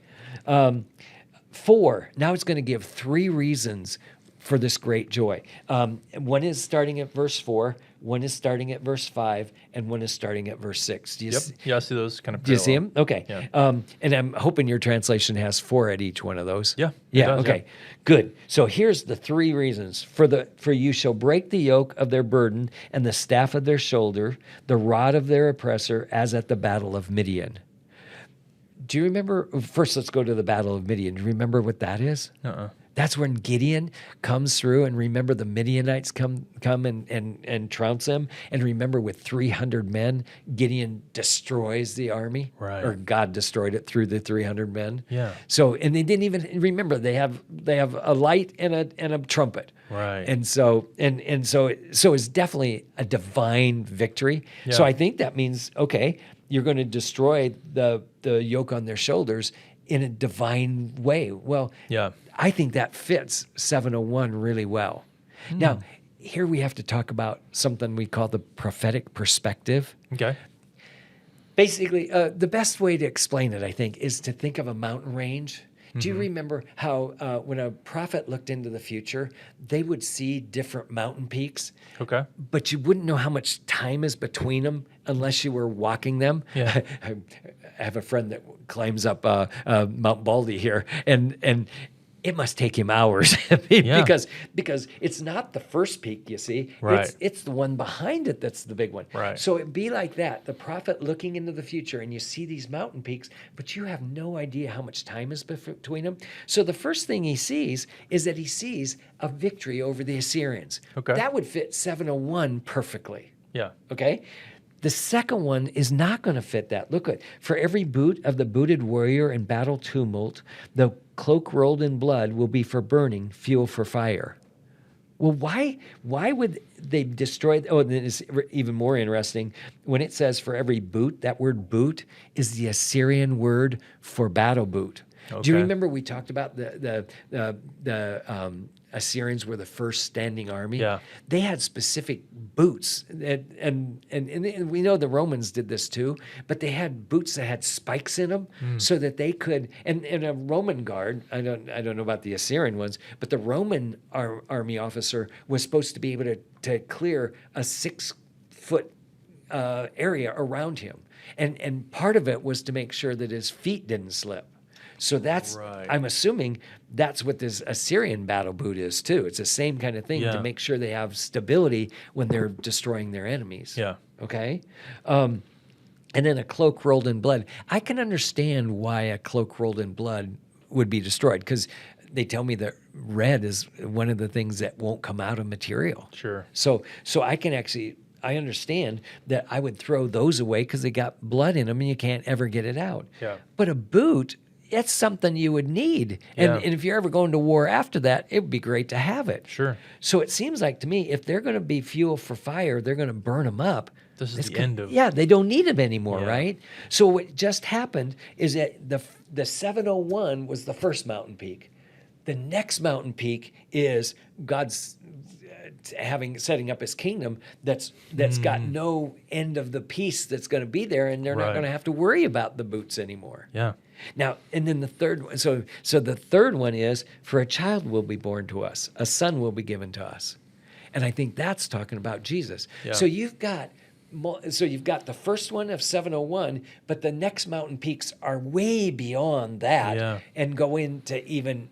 4, now it's going to give 3 reasons for this great joy. One is starting at verse 4, one is starting at verse 5, and one is starting at verse 6. Do you Yeah, I see those kind of do you see them? Okay. Yeah. And I'm hoping your translation has 4 at each one of those. Yeah, it Yeah. does, Okay. Good. So here's the 3 reasons for you shall break the yoke of their burden and the staff of their shoulder, the rod of their oppressor, as at the battle of Midian. Do you remember? First, let's go to the battle of Midian. Do you remember what that is? That's when Gideon comes through, and remember the Midianites come and trounce them. And remember, with 300 men, Gideon destroys the army, Right. or God destroyed it through the 300 men. Yeah. So, and they didn't even remember they have a light and a trumpet. Right. And so it's definitely a divine victory. So Yeah. I think that means you're going to destroy the yoke on their shoulders in a divine way. Well, Yeah. I think that fits 701 really well. Now, here we have to talk about something we call the prophetic perspective. Okay. Basically, the best way to explain it, I think, is to think of a mountain range. Do you remember how when a prophet looked into the future, they would see different mountain peaks, Okay. but you wouldn't know how much time is between them unless you were walking them? Yeah. I have a friend that climbs up Mount Baldy here, and it must take him hours because it's not the first peak, you see. Right. It's the one behind it that's the big one. Right. So it'd be like that, the prophet looking into the future, and you see these mountain peaks, but you have no idea how much time is between them. So the first thing he sees is that he sees a victory over the Assyrians. Okay. That would fit 701 perfectly. Yeah. Okay? The second one is not going to fit that. Look at, for every boot of the booted warrior in battle tumult, the cloak rolled in blood will be for burning, fuel for fire. Well, why would they destroy? Oh, and it's even more interesting when it says for every boot. That word "boot" is the Assyrian word for battle boot. Okay. Do you remember we talked about the Assyrians were the first standing army? Yeah. They had specific boots, and we know the Romans did this too. But they had boots that had spikes in them, so that they could. And a Roman guard, I don't know about the Assyrian ones, but the Roman army officer was supposed to be able to clear a 6-foot area around him, and part of it was to make sure that his feet didn't slip. So that's, right. I'm assuming that's what this Assyrian battle boot is too. It's the same kind of thing to make sure they have stability when they're destroying their enemies. Yeah. Okay? And then a cloak rolled in blood. I can understand why a cloak rolled in blood would be destroyed, because they tell me that red is one of the things that won't come out of material. Sure. So I can actually... I understand that I would throw those away because they got blood in them and you can't ever get it out. Yeah. But a boot, that's something you would need. And if you're ever going to war after that, it would be great to have it. Sure. So it seems like to me, if they're going to be fuel for fire, they're going to burn them up. This is the end of... Yeah, they don't need them anymore, right? So what just happened is that the 701 was the first mountain peak. The next mountain peak is God's setting up his kingdom that's got no end of the peace that's going to be there, and they're not going to have to worry about the boots anymore. Yeah. Now, and then the third one, so the third one is, for a child will be born to us, a son will be given to us. And I think that's talking about Jesus. Yeah. So you've got the first one of 701, but the next mountain peaks are way beyond that and go into even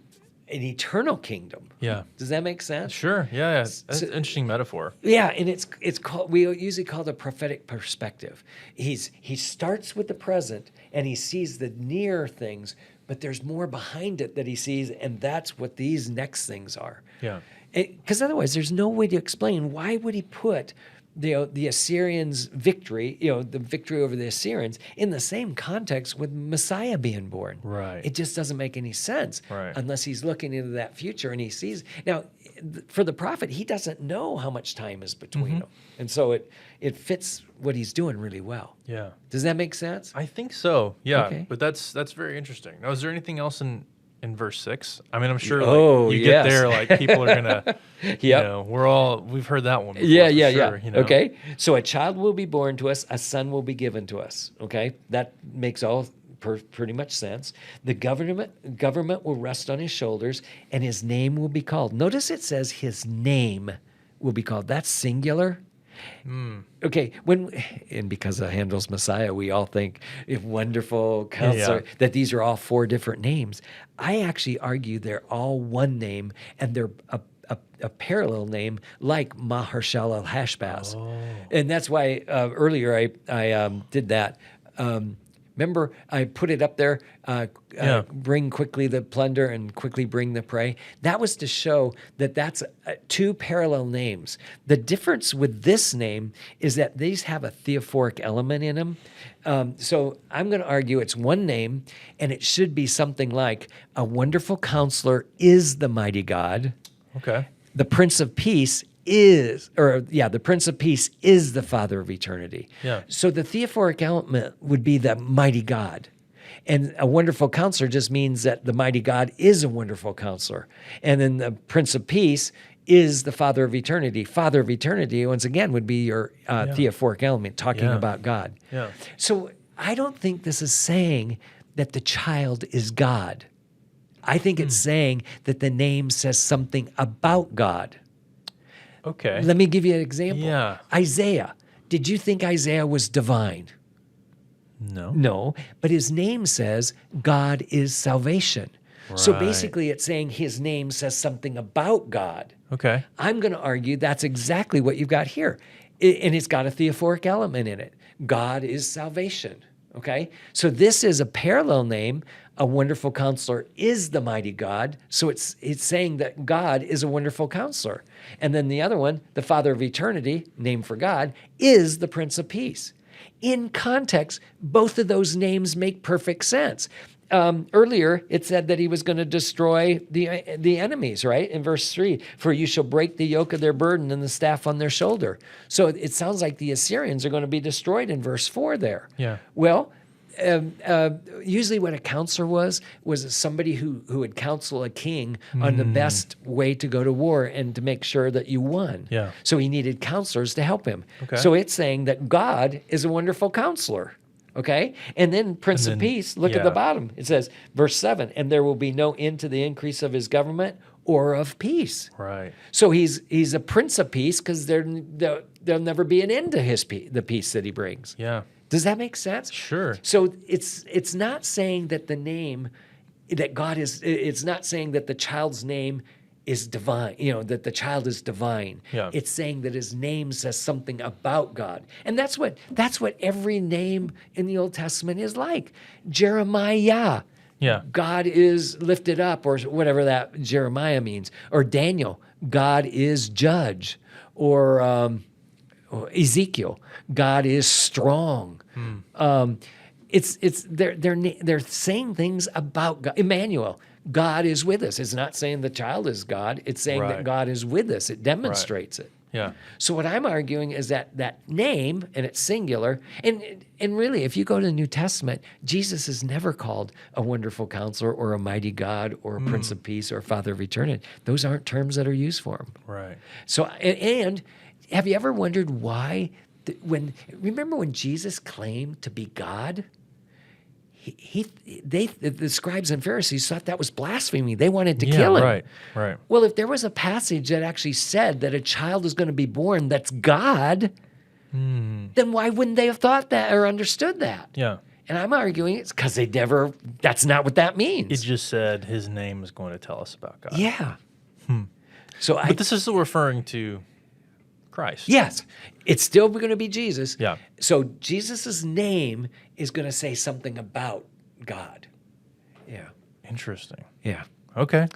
an eternal kingdom. Yeah. Does that make sense? Sure. Yeah. That's an interesting metaphor. Yeah, and it's called, we usually call it a prophetic perspective. He starts with the present and he sees the near things, but there's more behind it that he sees, and that's what these next things are. Yeah. Because otherwise, there's no way to explain why would he put the Assyrians' victory, the victory over the Assyrians, in the same context with Messiah being born. Right. It just doesn't make any sense unless he's looking into that future and he sees. Now, for the prophet, he doesn't know how much time is between them. And so it fits what he's doing really well. Yeah. Does that make sense? I think so. Yeah. Okay. But that's very interesting. Now, is there anything else in verse 6? I mean, I'm sure you yes. get there, like people are gonna, we've heard that one before. Yeah. Sure, Okay. So a child will be born to us, a son will be given to us. Okay. That makes all pretty much sense. The government will rest on his shoulders, and his name will be called. Notice it says his name will be called. That's singular. Okay, and because of Handel's Messiah, we all think wonderful counselor, that these are all 4 different names. I actually argue they're all one name, and they're a parallel name like Maher-Shalal-Hash-Baz. Oh. And that's why earlier I did that. Remember, I put it up there, bring quickly the plunder and quickly bring the prey. That was to show that that's 2 parallel names. The difference with this name is that these have a theophoric element in them. So I'm going to argue it's one name, and it should be something like, a wonderful counselor is the mighty God. Okay. The Prince of Peace the Prince of Peace is the Father of eternity. Yeah. So the theophoric element would be the mighty God. And a wonderful counselor just means that the mighty God is a wonderful counselor. And then the Prince of Peace is the Father of eternity. Father of eternity, once again, would be your theophoric element, talking about God. Yeah. So I don't think this is saying that the child is God. I think it's saying that the name says something about God. Okay. Let me give you an example. Yeah. Isaiah. Did you think Isaiah was divine? No. No, but his name says God is salvation. So Right. basically it's saying his name says something about God. Okay. I'm going to argue that's exactly what you've got here. And it's got a theophoric element in it. God is salvation. Okay? So this is a parallel name. A wonderful counselor is the mighty God. So it's saying that God is a wonderful counselor. And then the other one, the Father of eternity, name for God, is the Prince of Peace. In context, both of those names make perfect sense. Earlier, it said that he was going to destroy the enemies, right? In verse 3, for you shall break the yoke of their burden and the staff on their shoulder. So it sounds like the Assyrians are going to be destroyed in verse 4 there. Yeah. Well, usually what a counselor was somebody who would counsel a king on the best way to go to war and to make sure that you won. Yeah. So he needed counselors to help him. Okay. So it's saying that God is a wonderful counselor. Okay? And then Prince of Peace, look at the bottom. It says, verse 7, and there will be no end to the increase of his government or of peace. Right. So he's a Prince of Peace because there'll never be an end to the peace that he brings. Yeah. Does that make sense? Sure. So it's not saying that the name that God is. It's not saying that the child's name is divine. That the child is divine. Yeah. It's saying that his name says something about God, and that's what every name in the Old Testament is like. Jeremiah. Yeah. God is lifted up, or whatever that Jeremiah means. Or Daniel, God is judge. Or Ezekiel, God is strong. They're saying things about God. Emmanuel, God is with us. It's not saying the child is God. It's saying that Right. God is with us. It demonstrates it. Yeah. So what I'm arguing is that name, and it's singular, and really, if you go to the New Testament, Jesus is never called a wonderful counselor or a mighty God or a Prince of Peace or Father of eternity. Those aren't terms that are used for him. Right. So, and have you ever wondered why? Remember when Jesus claimed to be God? The scribes and Pharisees thought that was blasphemy. They wanted to kill him. Right. Well, if there was a passage that actually said that a child is going to be born that's God, then why wouldn't they have thought that or understood that? Yeah. And I'm arguing it's because that's not what that means. It just said his name is going to tell us about God. Yeah. So But this is still referring to Christ. Yes, it's still going to be Jesus. Yeah. So Jesus' name is going to say something about God. Yeah. Interesting. Yeah. Okay.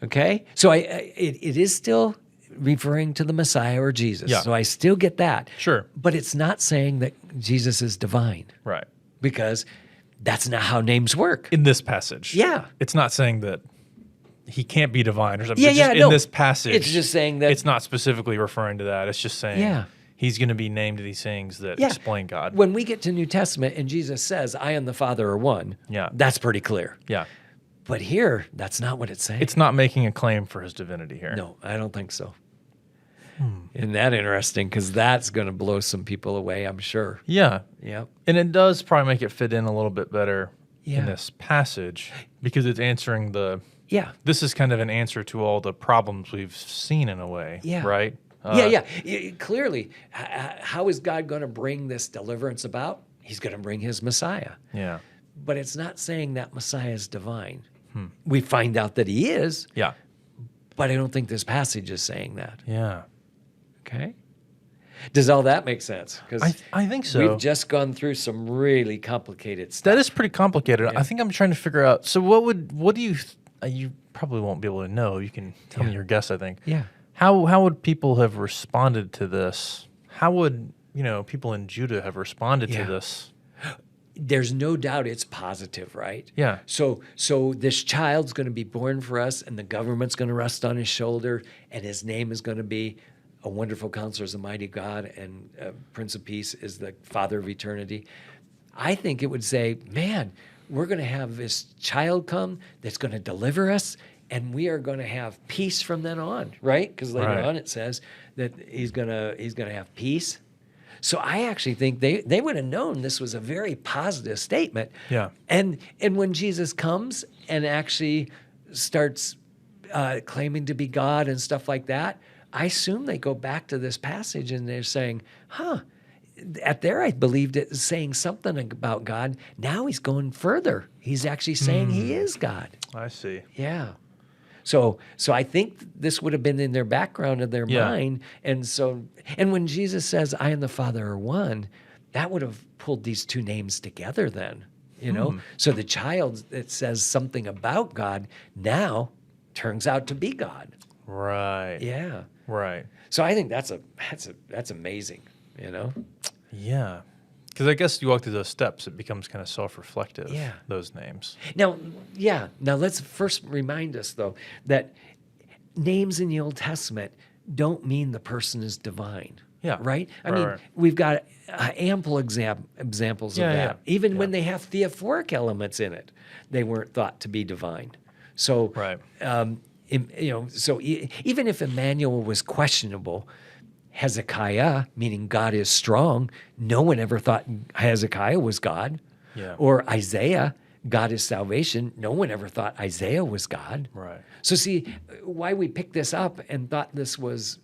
Okay. So it is still referring to the Messiah or Jesus. Yeah. So I still get that. Sure. But it's not saying that Jesus is divine, Right. because that's not how names work. In this passage. Yeah. It's not saying that he can't be divine or something. Yeah, It's just no. In this passage, It's just saying that it's not specifically referring to that. It's just saying Yeah. he's going to be named these things that Yeah. explain God. when we get to New Testament and Jesus says, I and the Father are one, Yeah. that's pretty clear. Yeah. But here, that's not what it's saying. It's not making a claim for his divinity here. No, I don't think so. Isn't that interesting? Because that's going to blow some people away, I'm sure. Yeah. Yep. And it does probably make it fit in a little bit better Yeah. in this passage because it's answering Yeah. this is kind of an answer to all the problems we've seen in a way. Yeah. Right? Clearly, how is God going to bring this deliverance about? He's going to bring his Messiah. Yeah. But it's not saying that Messiah is divine. We find out that he is, Yeah. but I don't think this passage is saying that. Yeah. Okay? Does all that make sense? Because I think so. we've just gone through some really complicated stuff. That is pretty complicated. I think I'm trying to figure out. So what do you? You probably won't be able to know. You can tell me your guess. I think. Yeah. How would people have responded to this? How would people in Judah have responded to this? There's no doubt it's positive, right? Yeah. So this child's going to be born for us, and the government's going to rest on his shoulder, and his name is going to be a wonderful counselor is the mighty God, and Prince of Peace is the Father of eternity. I think it would say, man, we're going to have this child come that's going to deliver us, and we are going to have peace from then on, right? Because later on it says that he's going to have peace. So I actually think they would have known this was a very positive statement. Yeah. And when Jesus comes and actually starts claiming to be God and stuff like that, I assume they go back to this passage and they're saying, at there, I believed it was saying something about God. Now he's going further. He's actually saying he is God. I see. Yeah. So I think this would have been in their background of their mind. And when Jesus says, I and the Father are one, that would have pulled these two names together then, So the child that says something about God now turns out to be God. Right. Yeah. Right. So I think that's amazing, Yeah. Because I guess you walk through those steps, it becomes kind of self-reflective, Yeah. those names. Now let's first remind us, though, that names in the Old Testament don't mean the person is divine. Yeah. Right? I mean, we've got ample examples of that. Yeah. Even when they have theophoric elements in it, they weren't thought to be divine. So, Right. Even if Emmanuel was questionable, Hezekiah, meaning God is strong, no one ever thought Hezekiah was God. Yeah. Or Isaiah, God is salvation. No one ever thought Isaiah was God. Right. So see, why we picked this up and thought this was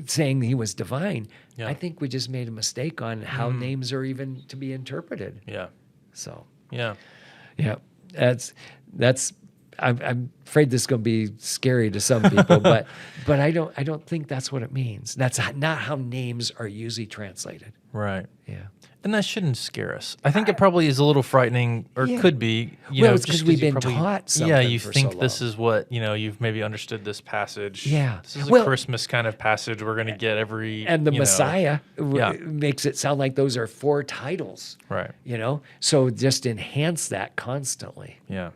saying he was divine, Yeah. I think we just made a mistake on how names are even to be interpreted. Yeah. So, Yeah. yeah, that's. I'm afraid this is going to be scary to some people, but I don't think that's what it means. That's not how names are usually translated. Right. Yeah. And that shouldn't scare us. I think it probably is a little frightening, or could be. It's because we've been taught something. Yeah, you for think so this long. is what, you've maybe understood this passage. Yeah. This is a Christmas kind of passage we're going to get every. And the Messiah Yeah. makes it sound like those are 4 titles. Right. So just enhance that constantly. Yeah.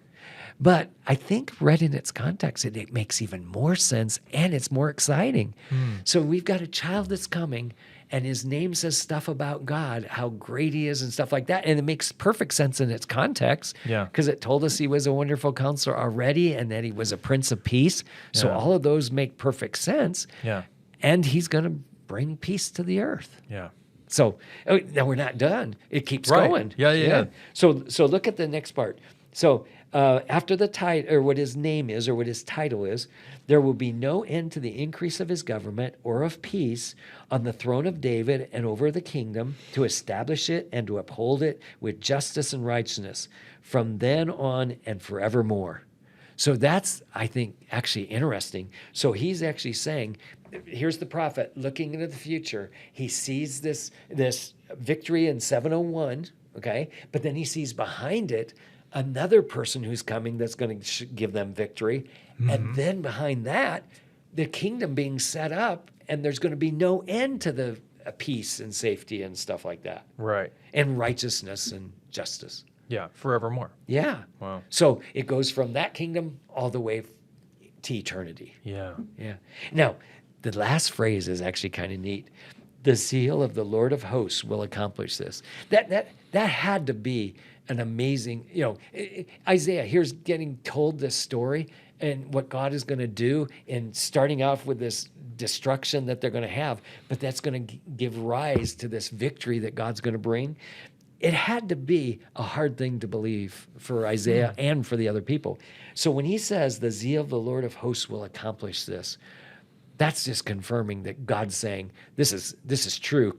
But I think read in its context, it makes even more sense and it's more exciting. So we've got a child that's coming and his name says stuff about God, how great he is and stuff like that. And it makes perfect sense in its context. Yeah. Because it told us he was a wonderful counselor already and that he was a prince of peace. So Yeah. all of those make perfect sense. Yeah. And he's going to bring peace to the earth. Yeah. So now we're not done. It keeps Right. going. Yeah. So look at the next part. So after the title, or what his name is, or what his title is, there will be no end to the increase of his government or of peace on the throne of David and over the kingdom, to establish it and to uphold it with justice and righteousness from then on and forevermore. So that's, I think, actually interesting. So he's actually saying, here's the prophet looking into the future. He sees this victory in 701, okay? But then he sees behind it another person who's coming that's going to give them victory. And then behind that, the kingdom being set up, and there's going to be no end to the peace and safety and stuff like that. Right. And righteousness and justice. Yeah. Forevermore. Yeah. Wow. So it goes from that kingdom all the way to eternity. Yeah. Yeah. Now, the last phrase is actually kind of neat. The zeal of the Lord of hosts will accomplish this. That had to be an amazing, Isaiah here's getting told this story and what God is going to do, and starting off with this destruction that they're going to have, but that's going to give rise to this victory that God's going to bring. It had to be a hard thing to believe for Isaiah and for the other people. So when he says the zeal of the Lord of hosts will accomplish this, that's just confirming that God's saying, this is true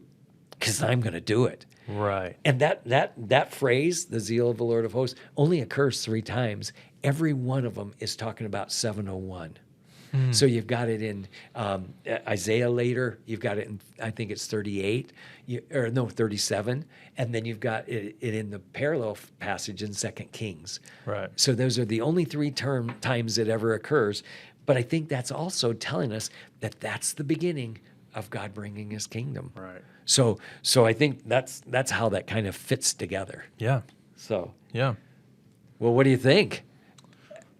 because I'm going to do it. Right. And that phrase, the zeal of the Lord of hosts, only occurs 3 times. Every one of them is talking about 701. So you've got it in Isaiah later. You've got it in, I think it's 38, 37. And then you've got it in the parallel passage in 2 Kings. Right. So those are the only 3 times it ever occurs. But I think that's also telling us that that's the beginning of God bringing his kingdom. Right. So I think that's how that kind of fits together. Yeah. So, Yeah. well, what do you think?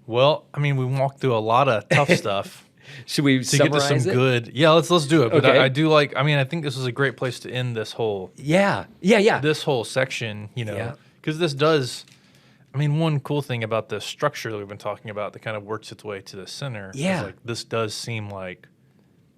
Well, I mean, we walked through a lot of tough stuff Should we to get to summarize some it? good. Yeah, let's do it. But Okay. I do like. I mean, I think this is a great place to end this whole Yeah. this whole section. Yeah. Because this does. I mean, one cool thing about the structure that we've been talking about that kind of works its way to the center. Yeah. Is like this does seem like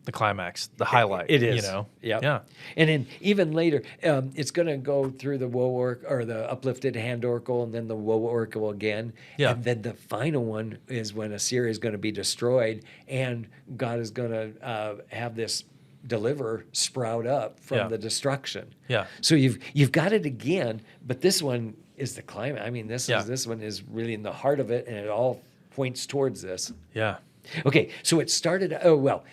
the climax, the highlight. It is. Yep. Yeah. And then even later, it's going to go through the Woe Oracle, or the Uplifted Hand Oracle, and then the Woe Oracle again. Yeah. And then the final one is when Assyria is going to be destroyed, and God is going to have this deliver sprout up from Yeah. the destruction. Yeah. So you've got it again, but this one is the climate. I mean, this Yeah. this one is really in the heart of it, and it all points towards this. Yeah. Okay, so it started. Oh well,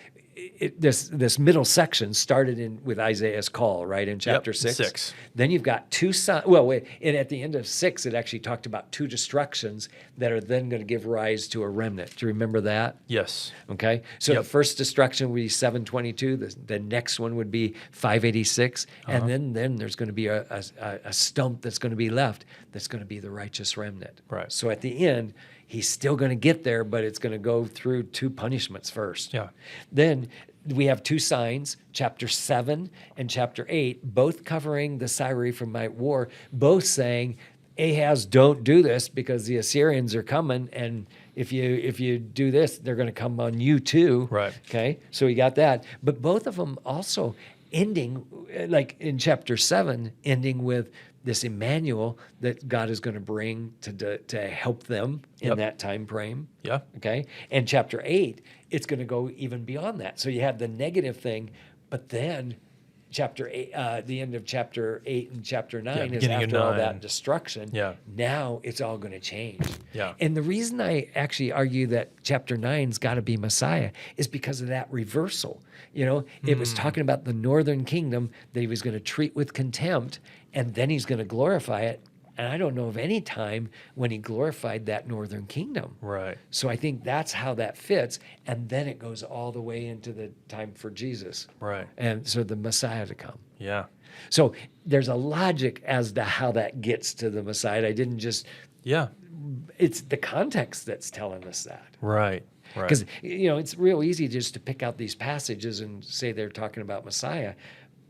this middle section started with Isaiah's call, right, in chapter 6. Then you've got two signs. Well, wait, and at the end of 6, it actually talked about 2 destructions that are then going to give rise to a remnant. Do you remember that? Yes. Okay, so Yep. the first destruction would be 722. The next one would be 586, and then there's going to be a stump that's going to be left. That's going to be the righteous remnant. Right. So at the end, he's still going to get there, but it's going to go through 2 punishments first. Yeah. Then we have 2 signs, chapter 7 and chapter 8, both covering the Syro-Ephraimite war, both saying, Ahaz, don't do this because the Assyrians are coming, and if you do this, they're going to come on you too. Right. Okay, so we got that. But both of them also ending, like in chapter 7, ending with this Emmanuel that God is going to bring to help them in Yep. that time frame. Yeah. Okay. And chapter 8, it's going to go even beyond that. So you have the negative thing, but then chapter 8, the end of chapter 8 and chapter 9 is beginning of after all 9. that destruction. Yeah. Now it's all going to change. Yeah. And the reason I actually argue that chapter 9's got to be Messiah is because of that reversal. You know, it was talking about the northern kingdom that he was going to treat with contempt, and then he's going to glorify it. And I don't know of any time when he glorified that northern kingdom. Right. So I think that's how that fits. And then it goes all the way into the time for Jesus. Right. And so the Messiah to come. Yeah. So there's a logic as to how that gets to the Messiah. I didn't just, Yeah. it's the context that's telling us that. Right. Right. Because, you know, it's real easy just to pick out these passages and say they're talking about Messiah.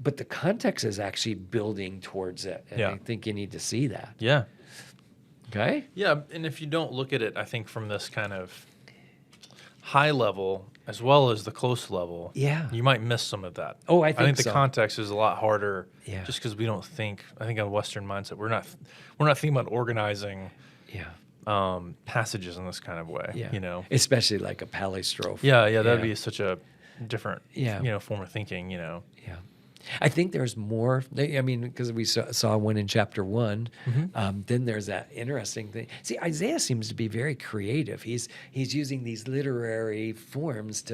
But the context is actually building towards it. And Yeah. I think you need to see that. Yeah. Okay? Yeah. And if you don't look at it, I think from this kind of high level as well as the close level, Yeah. you might miss some of that. Oh, I I think think the so. context is a lot harder. Yeah. Just because we don't think. I think on Western mindset, we're not thinking about organizing Yeah. passages in this kind of way. Yeah. You know. Especially like a palistrophe. Yeah. Yeah. That'd be such a different. Yeah. Form of thinking. You know. Yeah. I think there's more. I mean, because we saw one in chapter 1. Then there's that interesting thing. See, Isaiah seems to be very creative. He's using these literary forms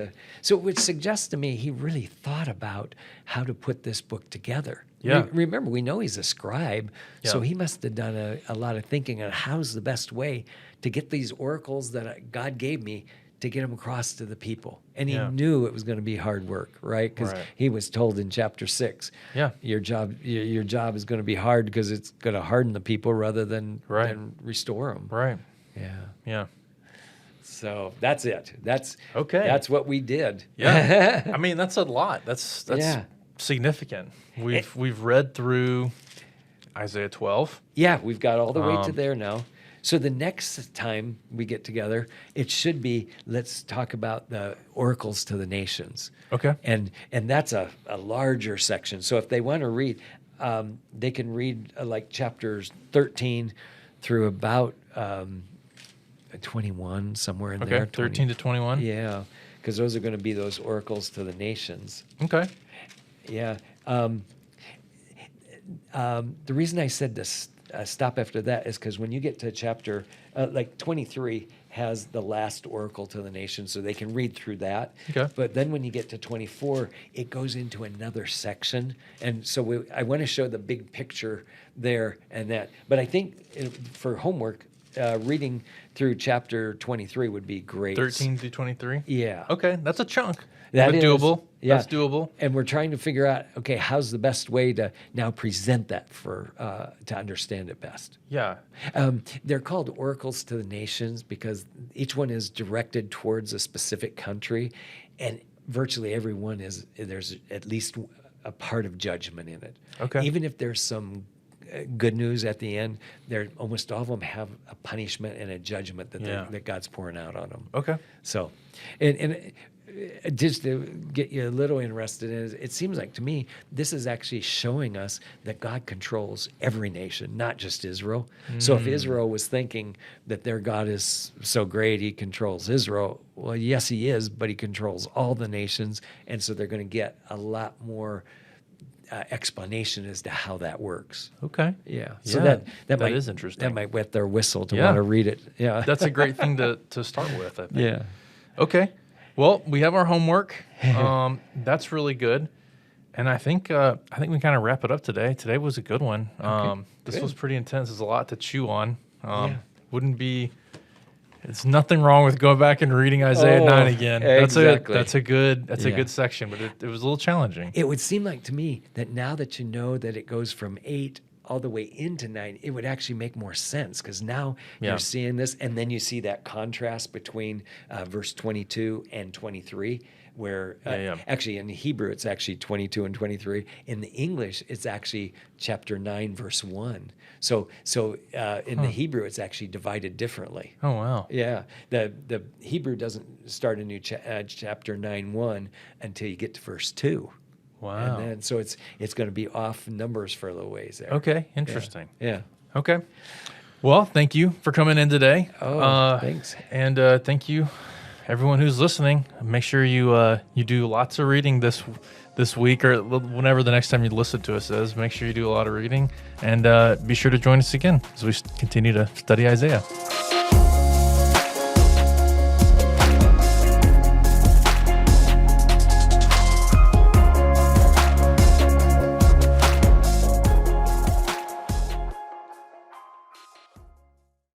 which suggests to me he really thought about how to put this book together. Yeah. Remember, we know he's a scribe, so Yeah. he must have done a lot of thinking on how's the best way to get these oracles that God gave me to get them across to the people. And he Yeah. knew it was going to be hard work, right? Because Right. he was told in chapter 6, Yeah. your job is going to be hard because it's going to harden the people rather than restore them. Right. Yeah. Yeah. So that's it. That's Okay. That's what we did. Yeah. I mean, that's a lot. That's Yeah. significant. We've read through Isaiah 12. Yeah, we've got all the way to Um, there now. So the next time we get together, it should be, let's talk about the oracles to the nations. Okay. And that's a larger section. So if they want to read, they can read like chapters 13 through about 21, somewhere in there. 13 to 21. Yeah, because those are going to be those oracles to the nations. Okay. Yeah. The reason I said to stop after that is because when you get to chapter, like 23 has the last oracle to the nation, so they can read through that. Okay. But then when you get to 24, it goes into another section. And so I want to show the big picture there and that. But I think for homework, reading through chapter 23 would be great. 13 through 23. Yeah. Okay, that's a chunk. That But is, doable. yeah. That's doable. And we're trying to figure out, okay, how's the best way to now present that to understand it best. Yeah. They're called oracles to the nations because each one is directed towards a specific country, and virtually every one there's at least a part of judgment in it. Okay. Even if there's some good news at the end, almost all of them have a punishment and a judgment that God's pouring out on them. Okay. So, and just to get you a little interested in it, it seems like to me this is actually showing us that God controls every nation, not just Israel. So if Israel was thinking that their God is so great, he controls Israel, well, yes, he is, but he controls all the nations, and so they're going to get a lot more explanation as to how that works. Okay. Yeah. So Yeah, that might, is interesting. That might wet their whistle to Yeah. want to read it. Yeah. That's a great thing to start with, I think. Yeah. Okay. Well, we have our homework. That's really good. And I think we kind of wrap it up today. Today was a good one. This good. was pretty intense. There's a lot to chew on. Yeah. It's nothing wrong with going back and reading Isaiah 9 again. Exactly. That's a good Yeah. section, but it was a little challenging. It would seem like to me that now that you know that it goes from 8 all the way into 9, it would actually make more sense because now Yeah. you're seeing this, and then you see that contrast between verse 22 and 23, where actually in Hebrew it's actually 22 and 23. In the English, it's actually chapter 9, verse 1. So in the Hebrew, it's actually divided differently. Oh, wow. Yeah, the Hebrew doesn't start a new chapter 9:1 until you get to verse 2. Wow. And then so it's going to be off numbers for a little ways there. Okay, interesting. Yeah. Okay. Well, thank you for coming in today. Oh, thanks. And thank you, everyone who's listening. Make sure you do lots of reading this week or whenever the next time you listen to us is. Make sure you do a lot of reading, and be sure to join us again as we continue to study Isaiah.